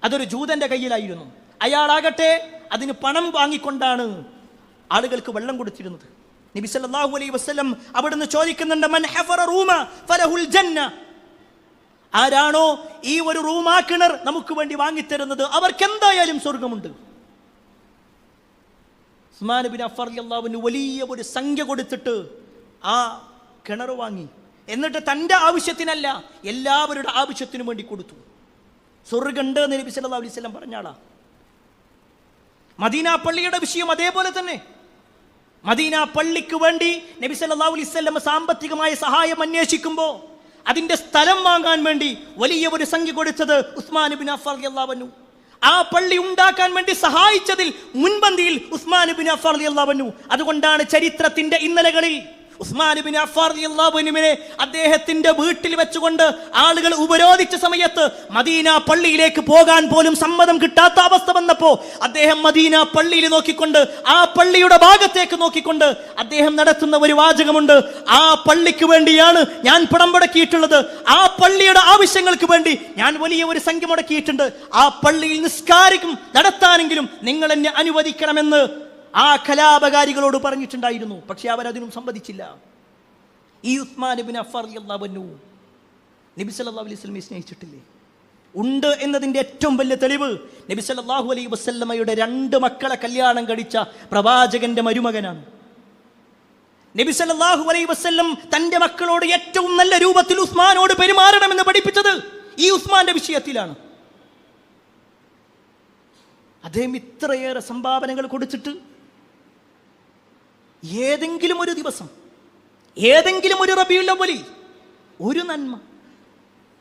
അതൊരു ജൂതന്റെ കയ്യിലായിരുന്നു. അയാളാകട്ടെ അതിന് പണം വാങ്ങിക്കൊണ്ടാണ് ആളുകൾക്ക് വെള്ളം കൊടുത്തിരുന്നത്. നബി സല്ലല്ലാഹു അലൈഹി വസല്ലം അവിടുന്ന് ചോദിക്കുന്നുണ്ട്, മൻ ഹഫറ റൂമ ഫലഹുൽ ജന്ന. ആരാണോ ഈ ഒരു റൂമാ കിണർ നമുക്ക് വേണ്ടി വാങ്ങിത്തരുന്നത് അവർക്ക് എന്തായാലും സ്വർഗമുണ്ട്. ഉസ്മാൻ ഇബ്നു അഫ്ഫാൻ റളിയല്ലാഹു അൻഹു വലിയ ഒരു സംഖ്യ കൊടുത്തിട്ട് ആ കിണർ വാങ്ങി. എന്നിട്ട് തൻ്റെ ആവശ്യത്തിനല്ല, എല്ലാവരുടെ ആവശ്യത്തിനു വേണ്ടി കൊടുത്തു. സ്വർഗമുണ്ട് എന്ന് നബി സല്ലല്ലാഹു അലൈഹി വസല്ലം പറഞ്ഞാളാ. മദീന പള്ളിയുടെ വിഷയം അതേപോലെ തന്നെ. മദീന പള്ളിക്ക് വേണ്ടി നബി സല്ലല്ലാഹു അലൈഹി വസല്ലം സാമ്പത്തികമായ സഹായം അന്വേഷിക്കുമ്പോൾ അതിന്റെ സ്ഥലം വാങ്ങാൻ വേണ്ടി വലിയ ഒരു സംഖ്യ കൊടുത്തത് ഉസ്മാൻ ഇബ്നു അഫ്ഫാൻ റളിയല്ലാഹു അൻഹു. ആ പള്ളി ഉണ്ടാക്കാൻ വേണ്ടി സഹായിച്ചതിൽ മുൻപന്തിയിൽ ഉസ്മാൻ ഇബ്നു അഫ്ഫാൻ റളിയല്ലാഹു അൻഹു. അതുകൊണ്ടാണ് ചരിത്രത്തിന്റെ ഇന്നലകളിൽ ഉസ്മാൻ ഇബ്നു അഫ്ഫാൻ റളിയല്ലാഹു അൻഹുവിനെ അദ്ദേഹത്തിന്റെ വീട്ടിൽ വെച്ചുകൊണ്ട് ആളുകൾ ഉപരോധിച്ച സമയത്ത് മദീന പള്ളിയിലേക്ക് പോകാൻ പോലും സമ്മതം കിട്ടാത്ത അവസ്ഥ വന്നപ്പോൾ അദ്ദേഹം മദീന പള്ളിയിൽ നോക്കിക്കൊണ്ട്, ആ പള്ളിയുടെ ഭാഗത്തേക്ക് നോക്കിക്കൊണ്ട് അദ്ദേഹം നടത്തുന്ന ഒരു വാചകമുണ്ട്, ആ പള്ളിക്ക് വേണ്ടിയാണ് ഞാൻ പണം മുടക്കിയിട്ടുള്ളത്, ആ പള്ളിയുടെ ആവശ്യങ്ങൾക്ക് വേണ്ടി ഞാൻ വലിയ ഒരു സംഖ്യ മുടക്കിയിട്ടുണ്ട്, ആ പള്ളിയിൽ നിസ്കാരം നടത്താനെങ്കിലും നിങ്ങൾ എന്നെ അനുവദിക്കണമെന്ന് ആ കലാപകാരികളോട് പറഞ്ഞിട്ടുണ്ടായിരുന്നു. പക്ഷെ അവരതിനും സമ്മതിച്ചില്ല. ഈ ഉസ്മാൻ ഇബ്നു അഫ്ഫാൻ റളിയല്ലാഹു അൻഹു നബി സല്ലല്ലാഹു അലൈഹി വസല്ലമയെ സ്നേഹിച്ചിട്ടില്ലേ? ഉണ്ട് എന്നതിൻ്റെ ഏറ്റവും വലിയ തെളിവ് നബി സല്ലല്ലാഹു അലൈഹി വസല്ലമയുടെ 2 മക്കളെ കല്യാണം കഴിച്ച പ്രവാചകന്റെ മരുമകനാണ്. നബി സല്ലല്ലാഹു അലൈഹി വസല്ലം തൻ്റെ മക്കളോട് ഏറ്റവും നല്ല രൂപത്തിൽ ഉസ്മാനോട് പെരുമാറണമെന്ന് പഠിപ്പിച്ചത് ഈ ഉസ്മാന്റെ വിഷയത്തിലാണ്. അദ്ദേഹം ഇത്രയേറെ സംഭാവനകൾ കൊടുത്തിട്ട് ഏതെങ്കിലും ഒരു ദിവസം, ഏതെങ്കിലും ഒരു റബീഉൽ അവ്വലിൽ ഒരു നന്മ,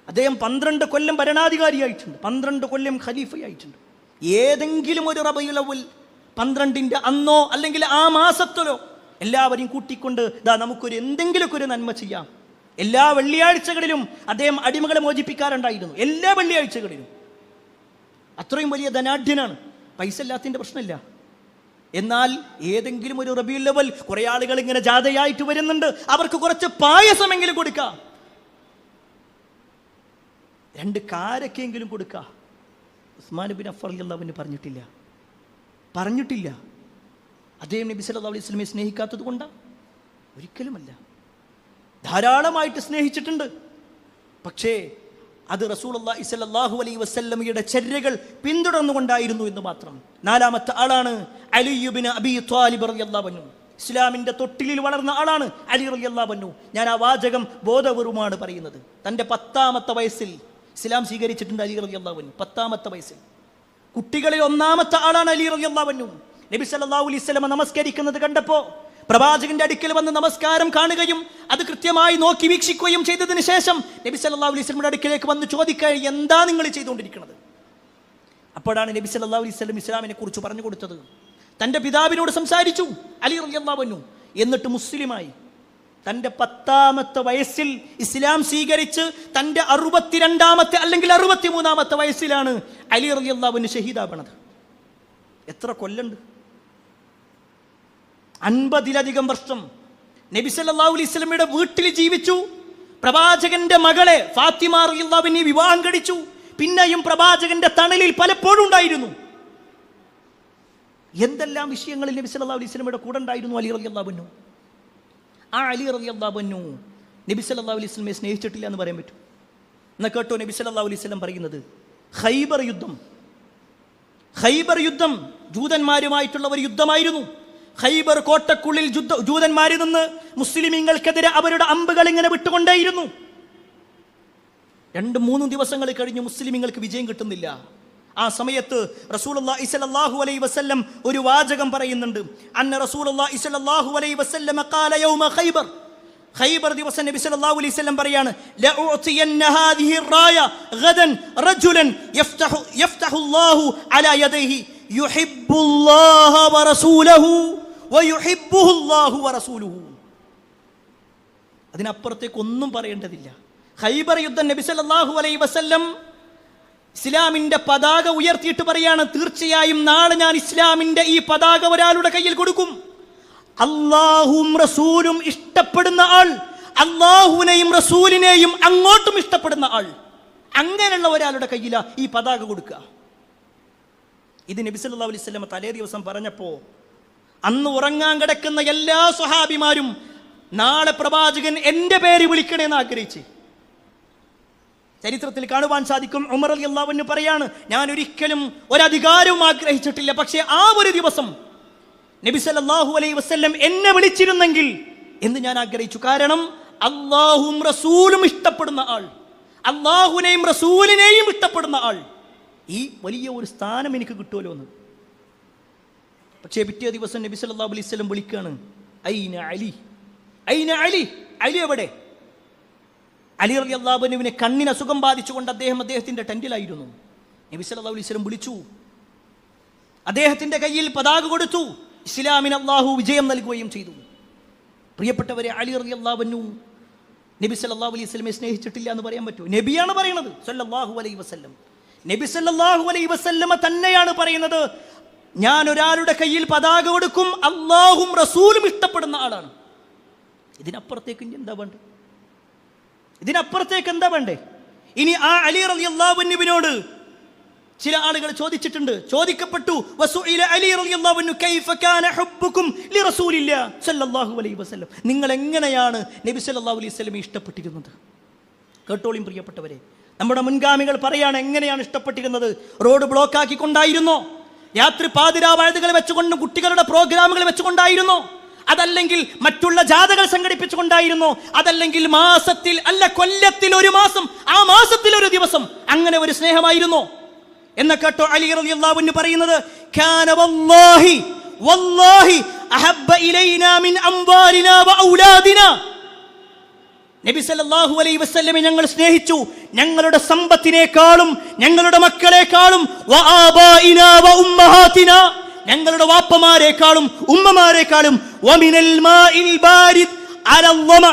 അദ്ദേഹം 12 കൊല്ലം ഭരണാധികാരിയായിട്ടുണ്ട്, 12 കൊല്ലം ഖലീഫയായിട്ടുണ്ട്. ഏതെങ്കിലും ഒരു റബീഉൽ അവ്വൽ 12ന്റെ അന്നോ അല്ലെങ്കിൽ ആ മാസത്തിലോ എല്ലാവരെയും കൂട്ടിക്കൊണ്ട് നമുക്കൊരു എന്തെങ്കിലുമൊക്കെ ഒരു നന്മ ചെയ്യാം. എല്ലാ വെള്ളിയാഴ്ചകളിലും അദ്ദേഹം അടിമകളെ മോചിപ്പിക്കാറുണ്ടായിരുന്നു. എല്ലാ വെള്ളിയാഴ്ചകളിലും. അത്രയും വലിയ ധനാഢ്യനാണ്. പൈസ ഇല്ലാത്തതിൻ്റെ പ്രശ്നമില്ല. എന്നാൽ ഏതെങ്കിലും ഒരു റബീഉൽ അവ്വൽ കുറെ ആളുകൾ ഇങ്ങനെ ജാഥയായിട്ട് വരുന്നുണ്ട്, അവർക്ക് കുറച്ച് പായസമെങ്കിലും കൊടുക്കാം, 2 കാരക്കെങ്കിലും കൊടുക്കുക. ഉസ്മാൻ ഇബ്നു അഫ്ഫാൻ റളിയല്ലാഹു അൻഹു പറഞ്ഞിട്ടില്ല. അദ്ദേഹം നബി സല്ലല്ലാഹു അലൈഹി വസല്ലമയെ സ്നേഹിക്കാത്തത് കൊണ്ടാണ്? ഒരിക്കലുമല്ല. ധാരാളമായിട്ട് സ്നേഹിച്ചിട്ടുണ്ട്. പക്ഷേ അത് റസൂലുള്ളാഹി സ്വല്ലല്ലാഹു അലൈഹി വസല്ലമയുടെ ചര്യകൾ പിന്തുടർന്നുകൊണ്ടായിരുന്നു എന്ന് മാത്രം. നാലാമത്തെ ആളാണ് അലി ഇബ്നു അബീ ത്വാലിബ് റളിയല്ലാഹു അൻഹു. ഇസ്ലാമിന്റെ തൊട്ടിലിൽ വളർന്ന ആളാണ് അലി റളിയല്ലാഹു അൻഹു. ഞാൻ ആ വാചകം ബോധപൂർവമാണ് പറയുന്നത്. തൻ്റെ 10ാമത്തെ വയസ്സിൽ ഇസ്ലാം സ്വീകരിച്ചിട്ടുണ്ട് അലി റളിയല്ലാഹു അൻഹു. 10ാമത്തെ വയസ്സിൽ. കുട്ടികളിൽ 1ാമത്തെ ആളാണ് അലി റളിയല്ലാഹു അൻഹു. നബി സല്ലല്ലാഹു അലൈഹി വസല്ലം നമസ്കരിക്കുന്നത് കണ്ടപ്പോൾ പ്രവാചകന്റെ അടുക്കൽ വന്ന് നമസ്കാരം കാണുകയും അത് കൃത്യമായി നോക്കി വീക്ഷിക്കുകയും ചെയ്തതിന് ശേഷം നബി സല്ലല്ലാഹു അലൈഹി വസല്ലമയുടെ അടുക്കലേക്ക് വന്ന് ചോദിക്കുകയും എന്താ നിങ്ങൾ ചെയ്തുകൊണ്ടിരിക്കുന്നത്? അപ്പോഴാണ് നബി സല്ലല്ലാഹു അലൈഹി വസല്ലം ഇസ്ലാമിനെ കുറിച്ച് പറഞ്ഞു കൊടുത്തത്. തൻ്റെ പിതാവിനോട് സംസാരിച്ചു അലി റളിയല്ലാഹു അൻഹു. എന്നിട്ട് മുസ്ലിമായി. തൻ്റെ 10ാമത്തെ വയസ്സിൽ ഇസ്ലാം സ്വീകരിച്ച് തൻ്റെ 62ാമത്തെ അല്ലെങ്കിൽ 63ാമത്തെ വയസ്സിലാണ് അലി റളിയല്ലാഹു അൻഹു ഷഹീദാവണത്. എത്ര കൊല്ലുണ്ട്? 50-ലധികം വർഷം നബി സല്ലല്ലാഹു അലൈഹി വസല്ലമയുടെ വീട്ടിൽ ജീവിച്ചു. പ്രവാചകന്റെ മകളെ ഫാത്തിമ റളിയല്ലാഹു അൻഹ വിവാഹം കഴിച്ചു. പിന്നെയും പ്രവാചകന്റെ തണലിൽ പലപ്പോഴും ഉണ്ടായിരുന്നു. എന്തെല്ലാം വിഷയങ്ങളിൽ നബി സല്ലല്ലാഹു അലൈഹി വസല്ലമയുടെ കൂടെ ഉണ്ടായിരുന്നു അലി റളിയല്ലാഹു അൻഹു. ആ അലി റളിയല്ലാഹു അൻഹു നബി സല്ലല്ലാഹു അലൈഹി വസല്ലമയെ സ്നേഹിച്ചിട്ടില്ല എന്ന് പറയാൻ പറ്റും? എന്നാ കേട്ടോ നബി സല്ലല്ലാഹു അലൈഹി വസല്ലം പറയുന്നത്. ഖൈബർ യുദ്ധം ജൂതന്മാരുമായിട്ടുള്ള ഒരു യുദ്ധമായിരുന്നു. ഖൈബർ കോട്ടക്കുള്ളിൽ ജൂതന്മാരിൽ നിന്ന് മുസ്ലിമീങ്ങൾക്കെതിരെ അവരുടെ അമ്പുകൾ ഇങ്ങനെ വിട്ടുകൊണ്ടേയിരുന്നു. 2-3 ദിവസങ്ങൾ കഴിഞ്ഞ് മുസ്ലിമീങ്ങൾക്ക് വിജയം കിട്ടുന്നില്ല. ആ സമയത്ത് റസൂലുള്ളാഹി സ്വല്ലല്ലാഹു അലൈഹി വസല്ലം ഒരു വാചകം പറയുന്നുണ്ട്. അന്ന റസൂലുള്ളാഹി സ്വല്ലല്ലാഹു അലൈഹി വസല്ലം ഖാല യൗമ ഖൈബർ ദിവസം നബി സല്ലല്ലാഹു അലൈഹി വസല്ലം പറയാണ് ലഉതിയന്ന ഹാദിഹി റായ ഗദൻ റജുലൻ യഫ്തഹുല്ലാഹു അലാ യദൈഹി യുഹിബ്ബുല്ലാഹ വറസൂലഹു വയുഹിബ്ബുഹുല്ലാഹു വറസൂലുഹു. അതിനപ്പുറത്തേക്ക് ഒന്നും പറയേണ്ടതില്ല. ഖൈബർ യുദ്ധം നബി സല്ലല്ലാഹു അലൈഹി വസല്ലം ഇസ്ലാമിന്റെ പതാക ഉയർത്തിയിട്ട് പറയാണ്, തീർച്ചയായും നാളെ ഞാൻ ഇസ്ലാമിന്റെ ഈ പതാക ഒരാളുടെ കയ്യിൽ കൊടുക്കും. അല്ലാഹുവും റസൂലും ഇഷ്ടപ്പെടുന്ന ആൾ, അല്ലാഹുവിനെയും റസൂലിനെയും അങ്ങോട്ടും ഇഷ്ടപ്പെടുന്ന ആൾ, അങ്ങനെയുള്ള ഒരാളുടെ കയ്യിലാ ഈ പതാക കൊടുക്കുക. ഇത് നബി സല്ലല്ലാഹു അലൈഹി വസല്ലം തലേ ദിവസം പറഞ്ഞപ്പോൾ അന്ന് ഉറങ്ങാൻ കിടക്കുന്ന എല്ലാ സ്വഹാബിമാരും നാളെ പ്രവാചകൻ എൻ്റെ പേര് വിളിക്കണേന്ന് ആഗ്രഹിച്ച്. ചരിത്രത്തിൽ കാണുവാൻ സാധിക്കും, ഉമർ റളിയല്ലാഹു അൻഹു പറയാണ്, ഞാൻ ഒരിക്കലും ഒരധികാരവും ആഗ്രഹിച്ചിട്ടില്ല, പക്ഷേ ആ ഒരു ദിവസം നബി സല്ലല്ലാഹു അലൈഹി വസല്ലം എന്നെ വിളിച്ചിരുന്നെങ്കിൽ എന്ന് ഞാൻ ആഗ്രഹിച്ചു. കാരണം അല്ലാഹുവും റസൂലും ഇഷ്ടപ്പെടുന്ന ആൾ, അല്ലാഹുവിനെയും റസൂലിനെയും ഇഷ്ടപ്പെടുന്ന ആൾ, ഈ വലിയ ഒരു സ്ഥാനം എനിക്ക് കിട്ടുമല്ലോ എന്ന്. പക്ഷേ പിറ്റേ ദിവസം നബി സല്ലല്ലാഹു അലൈഹി വസല്ലം വിളിക്കാണ്, ഐന അലി, ഐന അലി, അലി എവിടെ? അലി റളിയല്ലാഹു അൻഹുവിനെ കണ്ണിന് അസുഖം ബാധിച്ചുകൊണ്ട് അദ്ദേഹത്തിന്റെ ടെന്റിലായിരുന്നു. നബി സല്ലല്ലാഹു അലൈഹി വസല്ലം വിളിച്ചു, അദ്ദേഹത്തിന്റെ കയ്യിൽ പതാക കൊടുത്തു. ഇസ്ലാമിന് അല്ലാഹു വിജയം നൽകുകയും ചെയ്തു. പ്രിയപ്പെട്ടവരെ, അലി റളിയല്ലാഹു അൻഹു നബി സല്ലല്ലാഹു അലൈഹി വസല്ലമയെ സ്നേഹിച്ചിട്ടില്ല എന്ന് പറയാൻ പറ്റുമോ? നബിയാണ് പറയുന്നത് സല്ലല്ലാഹു അലൈഹി വസല്ലം. നബി സല്ലല്ലാഹു അലൈഹി വസല്ലമ തന്നെയാണ് പറയുന്നത്, ഞാൻ ഒരാളുടെ കയ്യിൽ പതാക കൊടുക്കും, അല്ലാഹും റസൂലും ഇഷ്ടപ്പെടുന്ന ആളാണ്. ഇതിനപ്പുറത്തേക്ക് എന്താ വേണ്ടേ? ഇതിനപ്പുറത്തേക്ക് എന്താ വേണ്ടേ? ഇനി ആ അലി റളിയല്ലാഹു അൻഹുവിനോട് ചില ആളുകൾ ചോദിക്കപ്പെട്ടു, വസുഇല അലി റളിയല്ലാഹു അൻഹു കൈഫ കാന ഹുബ്ബുകും ലിറസൂലില്ലാഹി സ്വല്ലല്ലാഹു അലൈഹി വസല്ലം, നിങ്ങൾ എങ്ങനെയാണ് നബി സല്ലല്ലാഹു അലൈഹി വസല്ലമയെ ഇഷ്ടപ്പെട്ടിരുന്നത്? കേട്ടോളിയും പ്രിയപ്പെട്ടവരെ, നമ്മുടെ മുൻഗാമികൾ പറയാണ് എങ്ങനെയാണ് ഇഷ്ടപ്പെട്ടിരുന്നത്. Road block ആക്കിക്കൊണ്ടായിരുന്നോ? രാത്രി പാതിരാവാഴുതുകൾ വെച്ചുകൊണ്ടും കുട്ടികളുടെ പ്രോഗ്രാമുകൾ വെച്ചുകൊണ്ടായിരുന്നോ? അതല്ലെങ്കിൽ മറ്റുള്ള ജാഥകൾ സംഘടിപ്പിച്ചുകൊണ്ടായിരുന്നോ? അതല്ലെങ്കിൽ മാസത്തിൽ അല്ല കൊല്ലത്തിൽ ഒരു മാസം, ആ മാസത്തിൽ ഒരു ദിവസം, അങ്ങനെ ഒരു സ്നേഹമായിരുന്നോ? എന്ന കേട്ടോ അലി റളിയല്ലാഹു അൻഹു പറയുന്നത്, കാന വല്ലാഹി വല്ലാഹി അഹബ്ബ ഇലൈനാ മിൻ അംവാലിനാ വഔലാദിനാ. നബി സല്ലല്ലാഹു അലൈഹി വസല്ലമയെ ഞങ്ങൾ സ്നേഹിച്ചു ഞങ്ങളുടെ സമ്പത്തിനേക്കാളും ഞങ്ങളുടെ മക്കളെക്കാളും, വആബാഇനാ വഉമ്മഹാതിനാ, ഞങ്ങളുടെ വാപ്പമാരെക്കാളും ഉമ്മമാരെക്കാളും, വമിനൽ മാഇൽ ബാരിദ് അലൽ ളമ,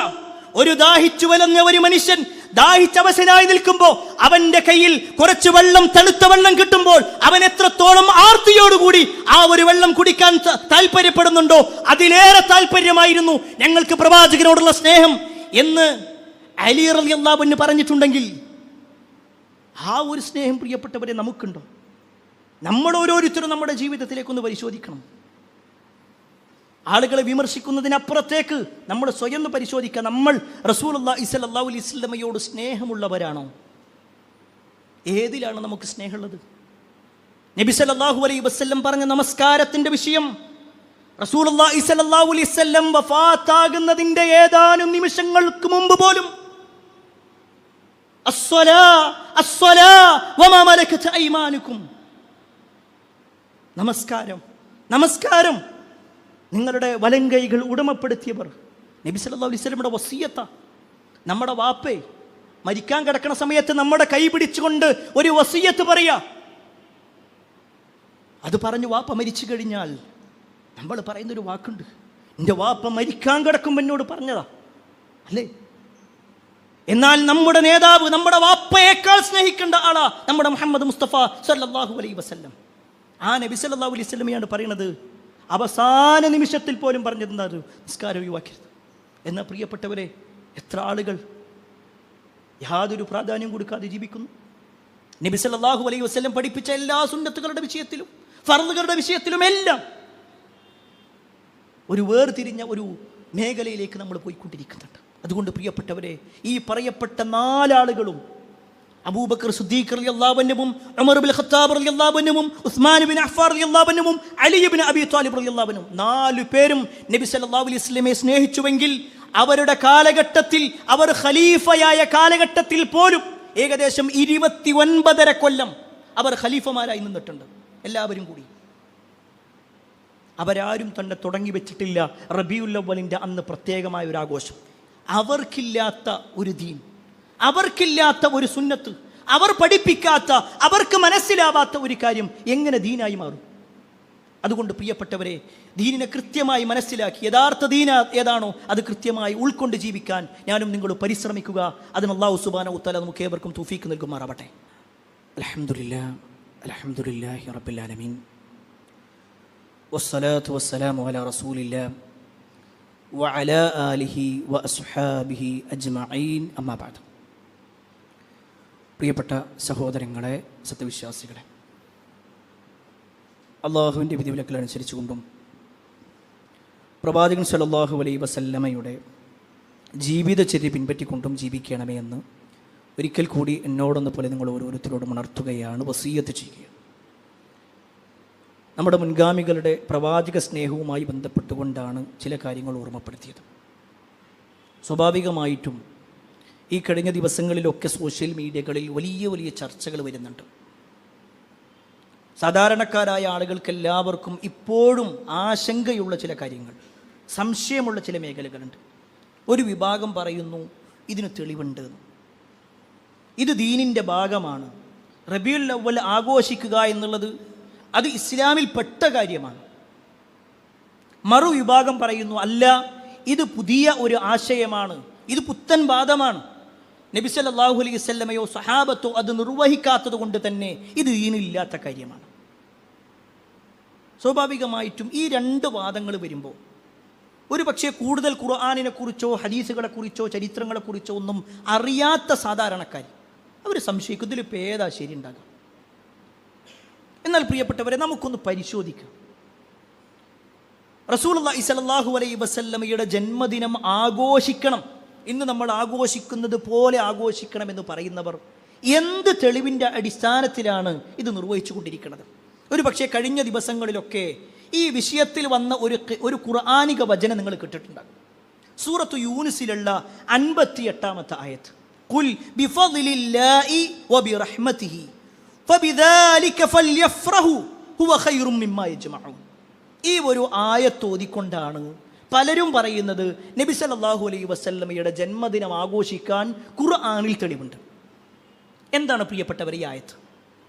ഒരു ദാഹിച്ചു വലഞ്ഞ ഒരു മനുഷ്യൻ ദാഹിച്ചവശനായി നിൽക്കുമ്പോൾ അവന്റെ കയ്യിൽ കുറച്ച് വെള്ളം, തണുത്ത വെള്ളം കിട്ടുമ്പോൾ അവൻ എത്രത്തോളം ആർത്തിയോടുകൂടി ആ ഒരു വെള്ളം കുടിക്കാൻ താല്പര്യപ്പെടുന്നുണ്ടോ അതിലേറെ താല്പര്യമായിരുന്നു ഞങ്ങൾക്ക് പ്രവാചകനോടുള്ള സ്നേഹം എന്ന് അലി റളിയല്ലാഹു അൻഹു പറഞ്ഞിട്ടുണ്ടെങ്കിൽ ആ ഒരു സ്നേഹം പ്രിയപ്പെട്ടവരെ നമുക്കുണ്ടോ? നമ്മൾ ഓരോരുത്തരും നമ്മുടെ ജീവിതത്തിലേക്കൊന്ന് പരിശോധിക്കണം. ആളുകളെ വിമർശിക്കുന്നതിനപ്പുറത്തേക്ക് നമ്മൾ സ്വയം ഒന്ന് പരിശോധിക്കുക. നമ്മൾ റസൂലുള്ളാഹി സ്വല്ലല്ലാഹു അലൈഹി വസല്ലമയോട് സ്നേഹമുള്ളവരാണോ? ഏതിലാണ് നമുക്ക് സ്നേഹമുള്ളത്? നബി സല്ലല്ലാഹു അലൈഹി വസല്ലം പറഞ്ഞ നമസ്കാരത്തിന്റെ വിഷയം റസൂലുള്ളാഹി സ്വല്ലല്ലാഹു അലൈഹി വസല്ലം വഫാത്താകുന്നതിന്റെ ഏതാനും നിമിഷങ്ങൾക്ക് മുമ്പ് പോലും അസ്സലാ വമാ മലക്കത് അയ്മാനുക്കും, നമസ്കാരം നിങ്ങളുടെ വലങ്കൈകൾ ഉടമപ്പെടുത്തിയവർ. നബി സല്ലല്ലാഹു അലൈഹി വസല്ലമയുടെ വസിയ്യത്ത. നമ്മുടെ വാപ്പേ മരിക്കാൻ കിടക്കുന്ന സമയത്ത് നമ്മുടെ കൈ പിടിച്ചുകൊണ്ട് ഒരു വസിയ്യത്ത് പറയാ. അത് പറഞ്ഞു വാപ്പ മരിച്ചു കഴിഞ്ഞാൽ നമ്മൾ പറയുന്നൊരു വാക്കുണ്ട്, എൻ്റെ വാപ്പ മരിക്കാൻ കിടക്കുമ്പോൾ എന്നോട് പറഞ്ഞതാ, അല്ലേ? എന്നാൽ നമ്മുടെ നേതാവ് നമ്മുടെ വാപ്പയേക്കാൾ സ്നേഹിക്കേണ്ട ആളാ നമ്മുടെ മുഹമ്മദ് മുസ്തഫ സല്ലല്ലാഹു അലൈഹി വസല്ലം. ആ നബി സല്ലല്ലാഹു അലൈഹി വസല്ലമയാണ് പറയുന്നത്, അവസാന നിമിഷത്തിൽ പോലും പറഞ്ഞത് എന്താ? നിസ്കാരം ഒഴിവാക്കരുത്. എന്നാൽ പ്രിയപ്പെട്ടവരെ, എത്ര ആളുകൾ യാതൊരു പ്രാധാന്യം കൊടുക്കാതെ ജീവിക്കുന്നു. നബി സല്ലല്ലാഹു അലൈഹി വസല്ലം പഠിപ്പിച്ച എല്ലാ സുന്നത്തുകളുടെ വിഷയത്തിലും ഫർളുകളുടെ വിഷയത്തിലും എല്ലാം ഒരു വേർതിരിഞ്ഞ ഒരു മേഖലയിലേക്ക് നമ്മൾ പോയിക്കൊണ്ടിരിക്കുന്നുണ്ട്. അതുകൊണ്ട് പ്രിയപ്പെട്ടവരെ, ഈ പറയപ്പെട്ട 4 ആളുകളും അബൂബക്കർ സിദ്ദീഖ് റളിയല്ലാഹു അൻഹുവും ഉമർ ഇബ്നുൽ ഖത്താബ് റളിയല്ലാഹു അൻഹുവും ഉസ്മാൻ ഇബ്നു അഫ്ഫാൻ റളിയല്ലാഹു അൻഹുവും അലി ഇബ്നു അബീ ത്വാലിബ് റളിയല്ലാഹു അൻഹും 4 പേരും നബി സല്ലല്ലാഹു അലൈഹി വസല്ലമയെ സ്നേഹിച്ചുവെങ്കിൽ അവരുടെ കാലഘട്ടത്തിൽ, അവർ ഖലീഫയായ കാലഘട്ടത്തിൽ പോലും ഏകദേശം 29.5 കൊല്ലം അവർ ഖലീഫമാരായി നിന്നിട്ടുണ്ട്. എല്ലാവരും കൂടി അവരാരും തന്നെ തുടങ്ങി വെച്ചിട്ടില്ല റബീഉൽ അവ്വലിൻ്റെ അന്ന് പ്രത്യേകമായ ഒരു ആഘോഷം. അവർക്കില്ലാത്ത ഒരു ദീൻ, അവർക്കില്ലാത്ത ഒരു സുന്നത്ത്, അവർ പഠിപ്പിക്കാത്ത, അവർക്ക് മനസ്സിലാവാത്ത ഒരു കാര്യം എങ്ങനെ ദീനായി മാറും? അതുകൊണ്ട് പ്രിയപ്പെട്ടവരെ, ദീനിനെ കൃത്യമായി മനസ്സിലാക്കി യഥാർത്ഥ ദീന ഏതാണോ അത് കൃത്യമായി ഉൾക്കൊണ്ട് ജീവിക്കാൻ ഞാനും നിങ്ങളും പരിശ്രമിക്കുക. അതിന് അല്ലാഹു സുബ്ഹാനഹു വ തആല നമുക്ക് ഏവർക്കും തൗഫീഖ് നൽകുമാറാവട്ടെ. അൽഹംദുലില്ലാഹി റബ്ബിൽ ആലമീൻ വസ്സലാത്തു വസ്സലാമു അലാ റസൂലില്ലാഹ് വഅലാ ആലിഹി വഅസ്ഹാബിഹി അജ്മഈൻ, അമ്മാ ബഅദ്. പ്രിയപ്പെട്ട സഹോദരങ്ങളെ, സത്യവിശ്വാസികളെ, അള്ളാഹുവിൻ്റെ വിധിവിലക്കുകൾ അനുസരിച്ചുകൊണ്ടും പ്രവാചകൻ സല്ലല്ലാഹു അലൈഹി വസല്ലമയുടെ ജീവിതചര്യ പിൻപറ്റിക്കൊണ്ടും ജീവിക്കണമേ എന്ന് ഒരിക്കൽ കൂടി എന്നോടൊന്ന് പോലെ നിങ്ങൾ ഓരോരുത്തരോടും ഉണർത്തുകയാണ്, വസിയ്യത്ത് ചെയ്യുക. നമ്മുടെ മുൻഗാമികളുടെ പ്രവാചക സ്നേഹവുമായി ബന്ധപ്പെട്ടുകൊണ്ടാണ് ചില കാര്യങ്ങൾ ഓർമ്മപ്പെടുത്തിയത്. സ്വാഭാവികമായിട്ടും ഈ കഴിഞ്ഞ ദിവസങ്ങളിലൊക്കെ സോഷ്യൽ മീഡിയകളിൽ വലിയ വലിയ ചർച്ചകൾ വരുന്നുണ്ട്. സാധാരണക്കാരായ ആളുകൾക്കെല്ലാവർക്കും ഇപ്പോഴും ആശങ്കയുള്ള ചില കാര്യങ്ങൾ, സംശയമുള്ള ചില മേഖലകളുണ്ട്. ഒരു വിഭാഗം പറയുന്നു ഇതിന് തെളിവുണ്ട്, ഇത് ദീനിൻ്റെ ഭാഗമാണ്, റബീഉൽ അവ്വൽ ആഘോഷിക്കുക എന്നുള്ളത് അത് ഇസ്ലാമിൽ പെട്ട കാര്യമാണ്. മറുവിഭാഗം പറയുന്നു അല്ല, ഇത് പുതിയ ഒരു ആശയമാണ്, ഇത് പുത്തൻ വാദമാണ്, നബി സല്ലല്ലാഹു അലൈഹി വസല്ലമയോ സഹാബത്തോ അത് നിർവഹിക്കാത്തത് കൊണ്ട് തന്നെ ഇത് ദീനില്ലാത്ത കാര്യമാണ്. സ്വാഭാവികമായിട്ടും ഈ 2 വാദങ്ങൾ വരുമ്പോൾ ഒരു പക്ഷേ കൂടുതൽ ഖുർആനിനെ കുറിച്ചോ ഹദീസുകളെ കുറിച്ചോ ചരിത്രങ്ങളെക്കുറിച്ചോ ഒന്നും അറിയാത്ത സാധാരണക്കാർ അവർ സംശയിക്കും ഇതിലിപ്പോൾ ഏതാ ശരി ഉണ്ടാകാം. എന്നാൽ പ്രിയപ്പെട്ടവരെ, നമുക്കൊന്ന് പരിശോധിക്കാം. റസൂലുള്ളാഹി സ്വല്ലല്ലാഹു അലൈഹി വസല്ലമയുടെ ജന്മദിനം ആഘോഷിക്കണം, ഇന്ന് നമ്മൾ ആഘോഷിക്കുന്നത് പോലെ ആഘോഷിക്കണം എന്ന് പറയുന്നവർ എന്ത് തെളിവിൻ്റെ അടിസ്ഥാനത്തിലാണ് ഇത് നിർവഹിച്ചു കൊണ്ടിരിക്കുന്നത്? ഒരു പക്ഷേ കഴിഞ്ഞ ദിവസങ്ങളിലൊക്കെ ഈ വിഷയത്തിൽ വന്ന ഒരു ഖുർആനിക വചനം നിങ്ങൾ കേട്ടിട്ടുണ്ടാകും. സൂറത്തു യൂനുസിലുള്ള 58-ാമത്തെ ആയത്ത്, ഖുൽ ബിഫദ്ലില്ലാഹി വബിറഹ്മതിഹി ഫബിദാലിക ഫൽയഫ്റഹു ഹുവ ഖൈറും മിമ്മാ യജ്മഊൻ. ഈ ഒരു ആയത്ത് ഓതിക്കൊണ്ടാണ് പലരും പറയുന്നത് നബി സല്ലല്ലാഹു അലൈഹി വസല്ലമയുടെ ജന്മദിനം ആഘോഷിക്കാൻ ഖുർആനിൽ തെളിവുണ്ട്. എന്താണ് പ്രിയപ്പെട്ടവർ ഈ ആയത്ത്?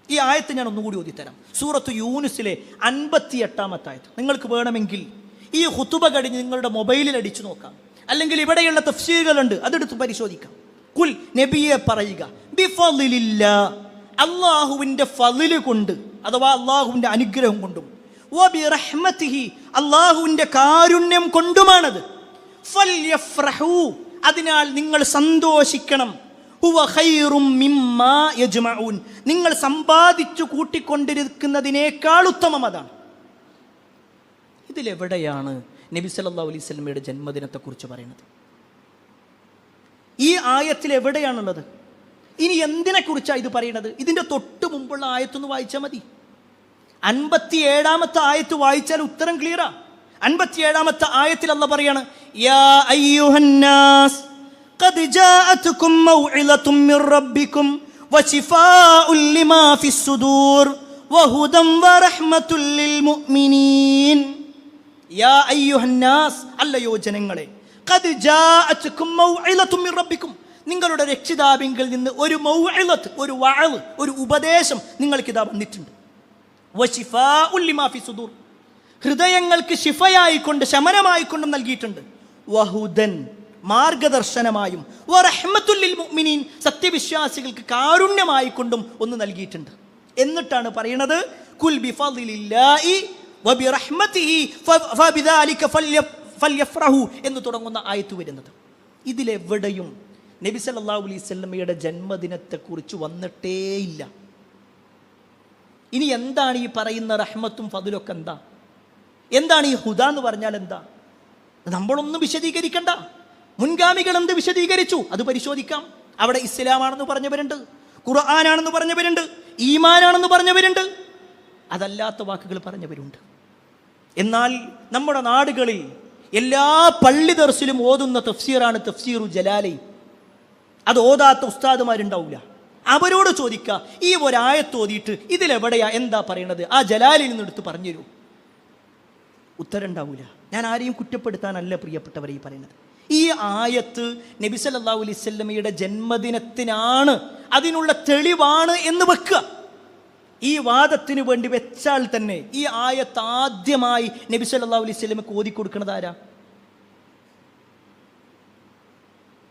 ഈ ആയത്ത് ഞാൻ ഒന്നുകൂടി ഓതിത്തരാം. സൂറത്തു യൂനുസിലെ 58-ാമത്തെ ആയത്ത്. നിങ്ങൾക്ക് വേണമെങ്കിൽ ഈ ഖുതുബ കഴിഞ്ഞ് നിങ്ങളുടെ മൊബൈലിൽ അടിച്ചു നോക്കാം, അല്ലെങ്കിൽ ഇവിടെയുള്ള തഫ്സീറുകളുണ്ട്, അതെടുത്ത് പരിശോധിക്കാം. കുൽ, നബിയെ പറയുക, ബിഫളില്ലാ, അള്ളാഹുവിൻ്റെ ഫളില് കൊണ്ട് അഥവാ അള്ളാഹുവിൻ്റെ അനുഗ്രഹം കൊണ്ടും, വബിറഹ്മതിഹി, അള്ളാഹുവിൻ്റെ കാരുണ്യം കൊണ്ടുമാണത്. ഫൽയഫ്റഹു, അതിനാൽ നിങ്ങൾ സന്തോഷിക്കണം. ഹുവ ഖൈറും മിമ്മാ യജ്മഊൻ, നിങ്ങൾ സമ്പാദിച്ചു കൂട്ടിക്കൊണ്ടിരിക്കുന്നതിനേക്കാൾ ഉത്തമം അതാണ്. ഇതിലെവിടെയാണ് നബി സല്ലല്ലാഹു അലൈഹി വസല്ലമയുടെ ജന്മദിനത്തെക്കുറിച്ച് പറയുന്നത്. ഈ ആയത്തിൽ എവിടെയാണുള്ളത്? ഇനി എന്തിനെക്കുറിച്ചാണ് ഇത് പറയുന്നത്? ഇതിൻ്റെ തൊട്ട് മുമ്പുള്ള ആയത്തൊന്ന് വായിച്ചാൽ മതി. 57-ാമത്തെ ആയത്ത് വായിച്ചാൽ ഉത്തരം ക്ലിയറാ. 57-ാമത്തെ ആയത്തിൽ അല്ലാഹ് പറയാണ്, യാ അയ്യുഹന്നാസ് ഖദ് ജാഅതുകും മൗഇലതും മിർ റബ്ബികും വശിഫാഉൻ ലിമാ ഫിസ് സുദൂർ വഹുദൻ വറഹ്മത്തുൽ ലിൽ മുഅ്മിനീൻ. യാ അയ്യുഹന്നാസ്, അല്ലയോ ജനങ്ങളെ, ഖദ് ജാഅതുകും മൗഇലതും മിർ റബ്ബികും, നിങ്ങളുടെ രക്ഷിതാവിങ്കിൽ നിന്ന് ഒരു മൗഇലത്ത്, ഒരു വഅദ്, ഒരു ഉപദേശം നിങ്ങൾക്കിതാ വന്നിട്ടുണ്ട്. വശിഫാഉൻ ലിമാ ഫിസ് സുദൂർ, ഹൃദയങ്ങൾക്ക് ശിഫയായിക്കൊണ്ട്, ശമനമായിക്കൊണ്ടും നൽകിയിട്ടുണ്ട്. വഹുദൻ, മാർഗദർശനമായും, വറഹ്മത്തുൽ ലിൽ മുഅ്മിനീൻ, സത്യവിശ്വാസികൾക്ക് കാരുണ്യമായിക്കൊണ്ടും ഒന്ന് നൽകിയിട്ടുണ്ട്. എന്നിട്ടാണ് പറയുന്നത്, കുൽ ബിഫളില്ലാഹി വബിറഹ്മതിഹി ഫബിദാലിക ഫല്യഫ്റഹു എന്ന് തുടങ്ങുന്ന ആയത്ത് വരുന്നത്. ഇതിലെവിടെയും നബി സല്ലല്ലാഹു അലൈഹി വസല്ലമയുടെ ജന്മദിനത്തെക്കുറിച്ച് വന്നിട്ടേയില്ല. ഇനി എന്താണ് ഈ പറയുന്ന റഹ്മത്തും ഫദ്ലൊക്കെ? എന്താണ് ഈ ഹുദ എന്ന് പറഞ്ഞാൽ എന്താ? നമ്മളൊന്നും വിശദീകരിക്കണ്ട. മുൻഗാമികൾ എന്ത് വിശദീകരിച്ചു അത് പരിശോധിക്കാം. അവിടെ ഇസ്ലാമാണെന്ന് പറഞ്ഞവരുണ്ട്, ഖുർആനാണെന്ന് പറഞ്ഞവരുണ്ട്, ഈമാനാണെന്ന് പറഞ്ഞവരുണ്ട്, അതല്ലാത്ത വാക്കുകൾ പറഞ്ഞവരുണ്ട്. എന്നാൽ നമ്മുടെ നാടുകളിൽ എല്ലാ പള്ളി ദർസിലും ഓതുന്ന തഫ്സീറാണ് തഫ്സീറു ജലാലൈൻ. അത് ഓതാത്ത ഉസ്താദുമാരുണ്ടാവില്ല. അവരോട് ചോദിക്കുക, ഈ ഒരായത്ത് ഓതിയിട്ട് ഇതിലെവിടെയാ എന്താ പറയണത്, ആ ജലാലിൽ നിന്നെടുത്ത് പറഞ്ഞു തരൂ. ഉത്തരം ഉണ്ടാവില്ല. ഞാൻ ആരെയും കുറ്റപ്പെടുത്താനല്ല പ്രിയപ്പെട്ടവരെ ഈ പറയുന്നത്. ഈ ആയത്ത് നബി സല്ലല്ലാഹു അലൈഹി വസല്ലമയുടെ ജന്മദിനത്തിനാണ്, അതിനുള്ള തെളിവാണ് എന്ന് വെക്കുക. ഈ വാദത്തിന് വേണ്ടി വെച്ചാൽ തന്നെ ഈ ആയത്ത് ആദ്യമായി നബി സല്ലല്ലാഹു അലൈഹി വസല്ലമക്ക് ഓതിക്കൊടുക്കുന്നത് ആരാ?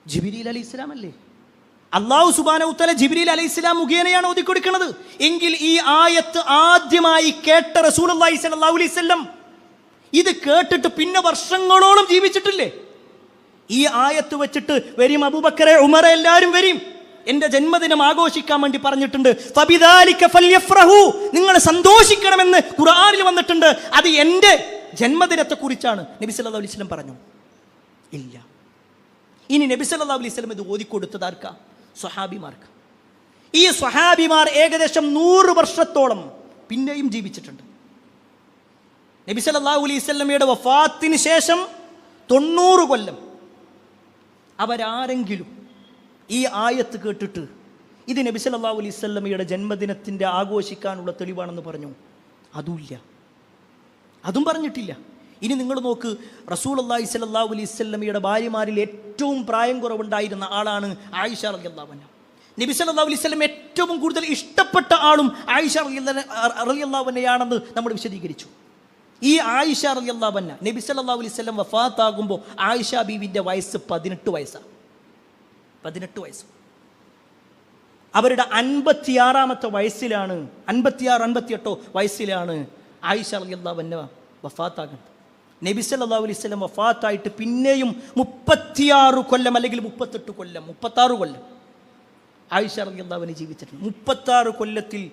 ജിബ്രീൽ അലൈഹിസ്സലാം അല്ലേ? അല്ലാഹു സുബ്ഹാനഹു വ തആല ജിബ്രീൽ അലൈഹിസ്സലാം മുഖേനയാണ് ഓതിക്കൊടുക്കുന്നത്. എങ്കിൽ ഈ ആയത്ത് ആദ്യമായി കേട്ട റസൂലുള്ളാഹി സ്വല്ലല്ലാഹു അലൈഹി വസല്ലം ഇത് കേട്ടിട്ട് പിന്നെ വർഷങ്ങളോളം ജീവിച്ചിട്ടില്ലേ? ഈ ആയത്ത് വെച്ചിട്ട് വരും അബൂബക്കറെ, ഉമറെ, എല്ലാവരും വരും, എന്റെ ജന്മദിനം ആഘോഷിക്കാൻ വേണ്ടി പറഞ്ഞിട്ടുണ്ട്. ഫബിദാലിക ഫല്യഫ്റഹു, നിങ്ങൾ സന്തോഷിക്കണമെന്ന് ഖുർആനിൽ വന്നിട്ടുണ്ട്. അത് എൻ്റെ ജന്മദിനത്തെ കുറിച്ചാണ് നബി സല്ലല്ലാഹു അലൈഹി വസല്ലം പറഞ്ഞു ഇല്ല. ഇനി നബി സല്ലല്ലാഹു അലൈഹി വസല്ലം ഇത് ഓതിക്കൊടുത്തത് ആർക്കാ? സ്വഹാബിമാർക്ക്. ഈ സ്വഹാബിമാർ ഏകദേശം 100 വർഷത്തോളം പിന്നെയും ജീവിച്ചിട്ടുണ്ട്. നബി സല്ലല്ലാഹു അലൈഹി വസല്ലമയുടെ വഫാത്തിന് ശേഷം 90 കൊല്ലം അവരാരെങ്കിലും ഈ ആയത്ത് കേട്ടിട്ട് ഇത് നബി സല്ലല്ലാഹു അലൈഹി വസല്ലമയുടെ ജന്മദിനത്തിൻ്റെ ആഘോഷിക്കാനുള്ള തെളിവാണെന്ന് പറഞ്ഞു? അതുമില്ല, അതും പറഞ്ഞിട്ടില്ല. ഇനി നിങ്ങൾ നോക്ക്, റസൂലുള്ളാഹി സ്വല്ലല്ലാഹു അലൈഹി വസല്ലമയുടെ ഭാര്യമാരിൽ ഏറ്റവും പ്രായം കുറവുണ്ടായിരുന്ന ആളാണ് ആയിഷ റളിയല്ലാഹു അൻഹ. നബി സല്ലല്ലാഹു അലൈഹി വസല്ലം ഏറ്റവും കൂടുതൽ ഇഷ്ടപ്പെട്ട ആളും ആയിഷ റളിയല്ലാഹു അൻഹയാണെന്ന് നമ്മൾ വിശദീകരിച്ചു. ഈ ആയിഷ റളിയല്ലാഹു അൻഹ നബി സല്ലല്ലാഹു അലൈഹി വസല്ലം വഫാത്താകുമ്പോൾ ആയിഷ ബീവിൻ്റെ വയസ്സ് 18 വയസ്സാണ്. 18 വയസ്സ്. അവരുടെ 56-ാമത്തെ വയസ്സിലാണ്, 56-58 വയസ്സിലാണ് ആയിഷ റളിയല്ലാഹു അൻഹ വഫാത്താകുന്നത്. നബി സല്ലല്ലാഹു അലൈഹി വസല്ലം വഫാത്തായിട്ട് പിന്നെയും 36 കൊല്ലം അല്ലെങ്കിൽ 38 കൊല്ലം, 36 കൊല്ലം ആയിഷ റളിയല്ലാഹു അൻഹ ജീവിച്ചിട്ടുണ്ട്. 36 കൊല്ലത്തിൽ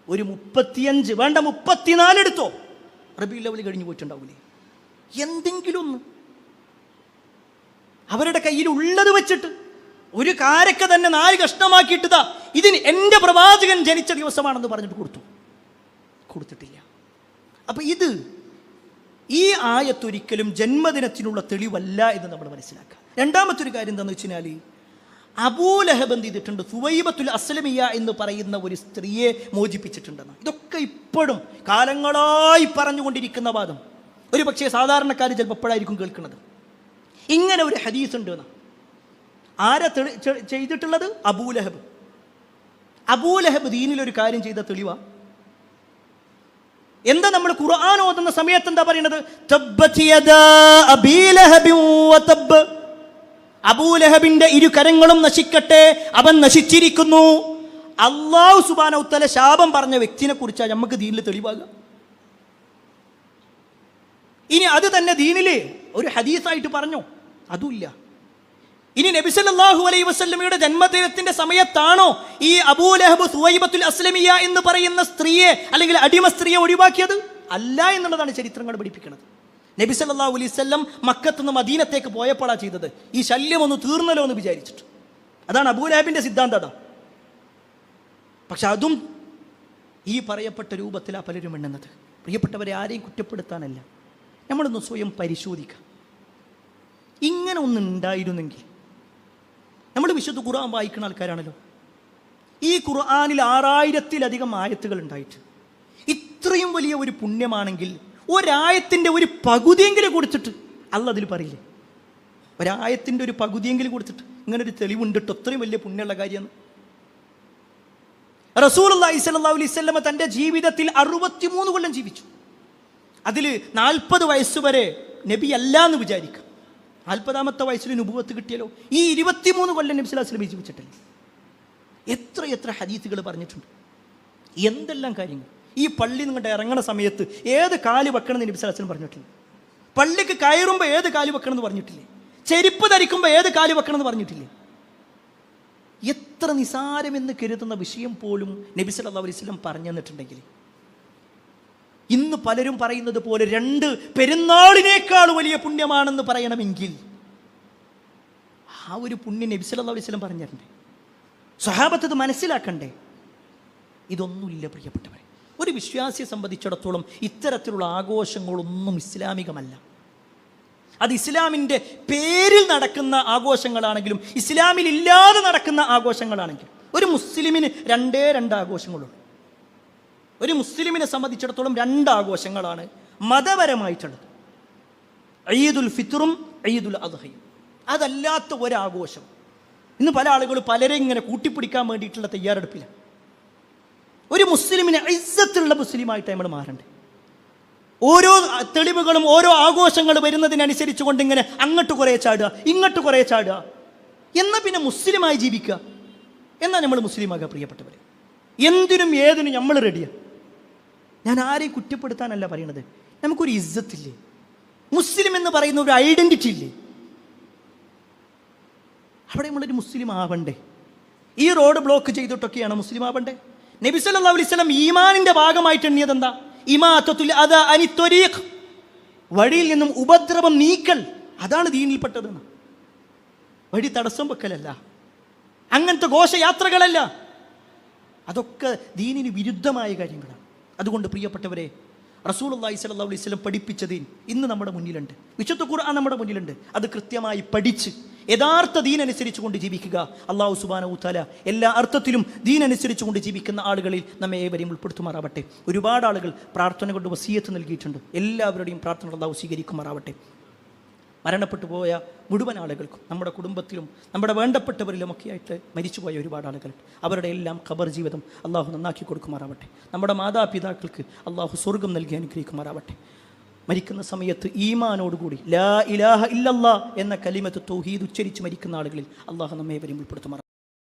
ഒരു 35 വേണ്ട 34 എടുത്തോ റബീഉൽ അവ്വൽ കഴിഞ്ഞു പോയിട്ടുണ്ടാവില്ലേ? എന്തെങ്കിലും ഒന്ന് അവരുടെ കയ്യിൽ ഉള്ളത് വെച്ചിട്ട് ഒരു കാരക്ക തന്നെ 4 കഷ്ണമാക്കിയിട്ടതാ ഇതിന് എൻ്റെ പ്രവാചകൻ ജനിച്ച ദിവസമാണെന്ന് പറഞ്ഞിട്ട് കൊടുത്തിട്ടില്ല. അപ്പൊ ഈ ആയത്തൊരിക്കലും ജന്മദിനത്തിനുള്ള തെളിവല്ല എന്ന് നമ്മൾ മനസ്സിലാക്കുക. രണ്ടാമത്തെ ഒരു കാര്യം എന്താണെന്ന് വെച്ച് കഴിഞ്ഞാൽ, അബൂലഹബ് എന്ത് ചെയ്തിട്ടുണ്ട്? സുവൈബത്തുൽ അസ്ലമിയ എന്ന് പറയുന്ന ഒരു സ്ത്രീയെ മോചിപ്പിച്ചിട്ടുണ്ടെന്ന്. ഇതൊക്കെ ഇപ്പോഴും കാലങ്ങളായി പറഞ്ഞുകൊണ്ടിരിക്കുന്ന വാദം. ഒരു പക്ഷേ സാധാരണക്കാർ ചിലപ്പോൾ എപ്പോഴായിരിക്കും കേൾക്കുന്നത്. ഇങ്ങനെ ഒരു ഹദീസ് ഉണ്ട് എന്ന്. ആരാ ചെയ്തിട്ടുള്ളത്? അബൂലഹബ്. അബൂലഹബ് ദീനിലൊരു കാര്യം ചെയ്ത തെളിവാ. എന്താ നമ്മൾ ഖുർആൻ ഓതുന്ന സമയത്ത് എന്താ പറയുന്നത്? തബ്ബത് യദാ അബീ ലഹബിൻ വതബ്, അബൂലഹബിന്റെ 2 കരങ്ങളും നശിക്കട്ടെ, അവൻ നശിച്ചിരിക്കുന്നു. അല്ലാഹു സുബ്ഹാനഹു വ തആല ശാപം പറഞ്ഞ വ്യക്തിനെ കുറിച്ചാണ് നമുക്ക് ദീനിൽ തെളിവാകുക. ഇനി അത് തന്നെ ദീനിൽ ഒരു ഹദീസായിട്ട് പറഞ്ഞോ? അതുമില്ല. ഇനി നബി സല്ലല്ലാഹു അലൈഹി വസല്ലമയുടെ ജന്മദിനത്തിന്റെ സമയത്താണോ ഈ അബൂലഹബ് സുവൈബത്തുൽ അസ്ലമിയ എന്ന് പറയുന്ന സ്ത്രീയെ അല്ലെങ്കിൽ അടിമ സ്ത്രീയെ ഒഴിവാക്കിയത്? അല്ല എന്നുള്ളതാണ് ചരിത്രങ്ങൾ പഠിപ്പിക്കുന്നത്. നബി സല്ലല്ലാഹു അലൈഹി വസല്ലം മക്കത്ത് നിന്ന് മദീനത്തേക്ക് പോയപ്പോഴാണ് ചെയ്തത്, ഈ ശല്യം ഒന്ന് തീർന്നല്ലോ എന്ന് വിചാരിച്ചിട്ട്. അതാണ് അബൂലഹബിന്റെ സിദ്ധാന്തം. പക്ഷെ അതും ഈ പറയപ്പെട്ട രൂപത്തിലാണ് പലരും എണ്ണുന്നത്. പ്രിയപ്പെട്ടവരെ, ആരെയും കുറ്റപ്പെടുത്താനല്ല, നമ്മളൊന്ന് സ്വയം പരിശോധിക്കാം. ഇങ്ങനെ ഒന്നുണ്ടായിരുന്നെങ്കിൽ, നമ്മൾ വിശുദ്ധ ഖുർആൻ വായിക്കുന്ന ആൾക്കാരാണല്ലോ, ഈ ഖുർആനിൽ 6000-ലധികം ആയത്തുകൾ ഉണ്ടായിട്ട് ഇത്രയും വലിയ ഒരു പുണ്യമാണെങ്കിൽ ഒരായത്തിൻ്റെ ഒരു പകുതിയെങ്കിലും കൊടുത്തിട്ട് അല്ല അതിൽ പറയില്ലേ? ഒരായത്തിൻ്റെ ഒരു പകുതിയെങ്കിലും കൊടുത്തിട്ട് ഇങ്ങനൊരു തെളിവുണ്ടിട്ട് അത്രയും വലിയ പുണ്യമുള്ള കാര്യമാണ്. റസൂലുള്ളാഹി സ്വല്ലല്ലാഹു അലൈഹി വസല്ലം തൻ്റെ ജീവിതത്തിൽ 63 കൊല്ലം ജീവിച്ചു. അതിൽ 40 വയസ്സ് വരെ നബി അല്ല എന്ന് വിചാരിക്കാം. 40ാമത്തെ വയസ്സിൽ നുബുവത്ത് കിട്ടിയല്ലോ. ഈ 23 കൊല്ലം നബി സ്വല്ലല്ലാഹു അലൈഹി വസല്ലം ജീവിച്ചിട്ടില്ല. എത്ര ഹദീസുകൾ പറഞ്ഞിട്ടുണ്ട്, എന്തെല്ലാം കാര്യങ്ങൾ. ഈ പള്ളി നിങ്ങളുടെ ഇറങ്ങണ സമയത്ത് ഏത് കാല് വെക്കണമെന്ന് നബി സ്വല്ലല്ലാഹു അലൈഹി വസല്ലം പറഞ്ഞിട്ടില്ല. പള്ളിക്ക് കയറുമ്പോൾ ഏത് കാല് വെക്കണമെന്ന് പറഞ്ഞിട്ടില്ലേ? ചെരുപ്പ് ധരിക്കുമ്പോൾ ഏത് കാല് വെക്കണമെന്ന് പറഞ്ഞിട്ടില്ലേ? എത്ര നിസാരമെന്ന് കരുതുന്ന വിഷയം പോലും നബി സല്ലല്ലാഹു അലൈഹി വസല്ലം പറഞ്ഞു തന്നിട്ടുണ്ടെങ്കിൽ, ഇന്ന് പലരും പറയുന്നത് പോലെ 2 പെരുന്നാളിനേക്കാൾ വലിയ പുണ്യമാണെന്ന് പറയണമെങ്കിൽ ആ ഒരു പുണ്യം നബി സല്ലല്ലാഹു അലൈഹി വസല്ലം പറഞ്ഞിട്ടുണ്ട്. സ്വഹാബത്ത് ഇത് മനസ്സിലാക്കണ്ടേ? ഇതൊന്നുമില്ല പ്രിയപ്പെട്ടവരെ. ഒരു വിശ്വാസിയെ സംബന്ധിച്ചിടത്തോളം ഇത്തരത്തിലുള്ള ആഘോഷങ്ങളൊന്നും ഇസ്ലാമികമല്ല. അത് ഇസ്ലാമിൻ്റെ പേരിൽ നടക്കുന്ന ആഘോഷങ്ങളാണെങ്കിലും ഇസ്ലാമിൽ ഇല്ലാതെ നടക്കുന്ന ആഘോഷങ്ങളാണെങ്കിലും ഒരു മുസ്ലിമിന് 2 ആഘോഷങ്ങളുള്ളൂ. ഒരു മുസ്ലിമിനെ സംബന്ധിച്ചിടത്തോളം 2 ആഘോഷങ്ങളാണ് മതപരമായിട്ടുള്ളത്: ഈദുൽ ഫിത്റും ഈദുൽ അദ്ഹയും. അതല്ലാത്ത ഒരാഘോഷം ഇന്ന് പല ആളുകൾ പലരെ ഇങ്ങനെ കൂട്ടിപ്പിടിക്കാൻ വേണ്ടിയിട്ടുള്ള തയ്യാറെടുപ്പിലാണ്. ഒരു മുസ്ലിമിനെ ഇസ്സത്തുള്ള മുസ്ലിമായിട്ട് നമ്മൾ മാറണ്ടേ? ഓരോ തെളിവുകളും ഓരോ ആഘോഷങ്ങൾ വരുന്നതിനനുസരിച്ച് കൊണ്ട് ഇങ്ങനെ അങ്ങോട്ട് കുറേ ചാടുക, ഇങ്ങോട്ട് കുറേ ചാടുക, എന്നാൽ പിന്നെ മുസ്ലിമായി ജീവിക്കുക. എന്നാൽ നമ്മൾ മുസ്ലിമാകുക പ്രിയപ്പെട്ടവരെ. എന്തിനും ഏതിനും നമ്മൾ റെഡിയാണ്. ഞാൻ ആരെയും കുറ്റപ്പെടുത്താനല്ല പറയണത്. നമുക്കൊരു ഇസ്സത്തില്ലേ? മുസ്ലിം എന്ന് പറയുന്ന ഒരു ഐഡൻറ്റിറ്റി ഇല്ലേ? അവിടെ നമ്മളൊരു മുസ്ലിം ആവണ്ടേ? ഈ റോഡ് ബ്ലോക്ക് ചെയ്തിട്ടൊക്കെയാണ് മുസ്ലിം ആവണ്ടേ? നബി സല്ലല്ലാഹു അലൈഹി വസല്ലം ഈമാനിന്റെ ഭാഗമായിട്ട് എണ്ണിയത് എന്താ? ഇമാതത്തുൽ അദാ അനി ത്വരീഖ്, വഴിയിൽ നിന്നും ഉപദ്രവം നീക്കൽ. അതാണ് ദീനിൽപ്പെട്ടതെന്ന്. വഴി തടസ്സം വെക്കലല്ല, അങ്ങനത്തെ ഘോഷയാത്രകളല്ല. അതൊക്കെ ദീനിന് വിരുദ്ധമായ കാര്യങ്ങളാണ്. അതുകൊണ്ട് പ്രിയപ്പെട്ടവരെ, റസൂലുള്ളാഹി സ്വല്ലല്ലാഹു അലൈഹി വസല്ലം പഠിപ്പിച്ച ദീൻ ഇന്ന് നമ്മുടെ മുന്നിലുണ്ട്. വിശുദ്ധ ഖുർആൻ നമ്മുടെ മുന്നിലുണ്ട്. അത് കൃത്യമായി പഠിച്ച് യഥാർത്ഥ ദീനനുസരിച്ച് കൊണ്ട് ജീവിക്കുക. അല്ലാഹു സുബ്ഹാനഹു തആല എല്ലാ അർത്ഥത്തിലും ദീനനുസരിച്ച് കൊണ്ട് ജീവിക്കുന്ന ആളുകളിൽ നമ്മെ ഏവരെയും ഉൾപ്പെടുത്തുമാറാവട്ടെ. ഒരുപാട് ആളുകൾ പ്രാർത്ഥന കൊണ്ട് വസിയത്ത് നൽകിയിട്ടുണ്ട്. എല്ലാവരുടെയും പ്രാർത്ഥന അല്ലാഹു സ്വീകരിക്കുമാറാവട്ടെ. മരണപ്പെട്ടു പോയ മുഴുവൻ ആളുകൾക്കും, നമ്മുടെ കുടുംബത്തിലും നമ്മുടെ വേണ്ടപ്പെട്ടവരിലുമൊക്കെ ആയിട്ട് മരിച്ചുപോയ ഒരുപാട് ആളുകൾ, അവരുടെ എല്ലാം ഖബർ ജീവിതം അള്ളാഹു നന്നാക്കി കൊടുക്കുമാറാവട്ടെ. നമ്മുടെ മാതാപിതാക്കൾക്ക് അള്ളാഹു സ്വർഗം നൽകി അനുഗ്രഹിക്കുമാറാവട്ടെ. മരിക്കുന്ന സമയത്ത് ഈമാനോടുകൂടി ലാ ഇലാഹ ഇല്ലല്ലാഹ് എന്ന കലിമത്ത് തൗഹീദ് ഉച്ചരിച്ച് മരിക്കുന്ന ആളുകളിൽ അള്ളാഹു നമ്മെ ഏവരെയും ഉൾപ്പെടുത്തുമാറാവട്ടെ.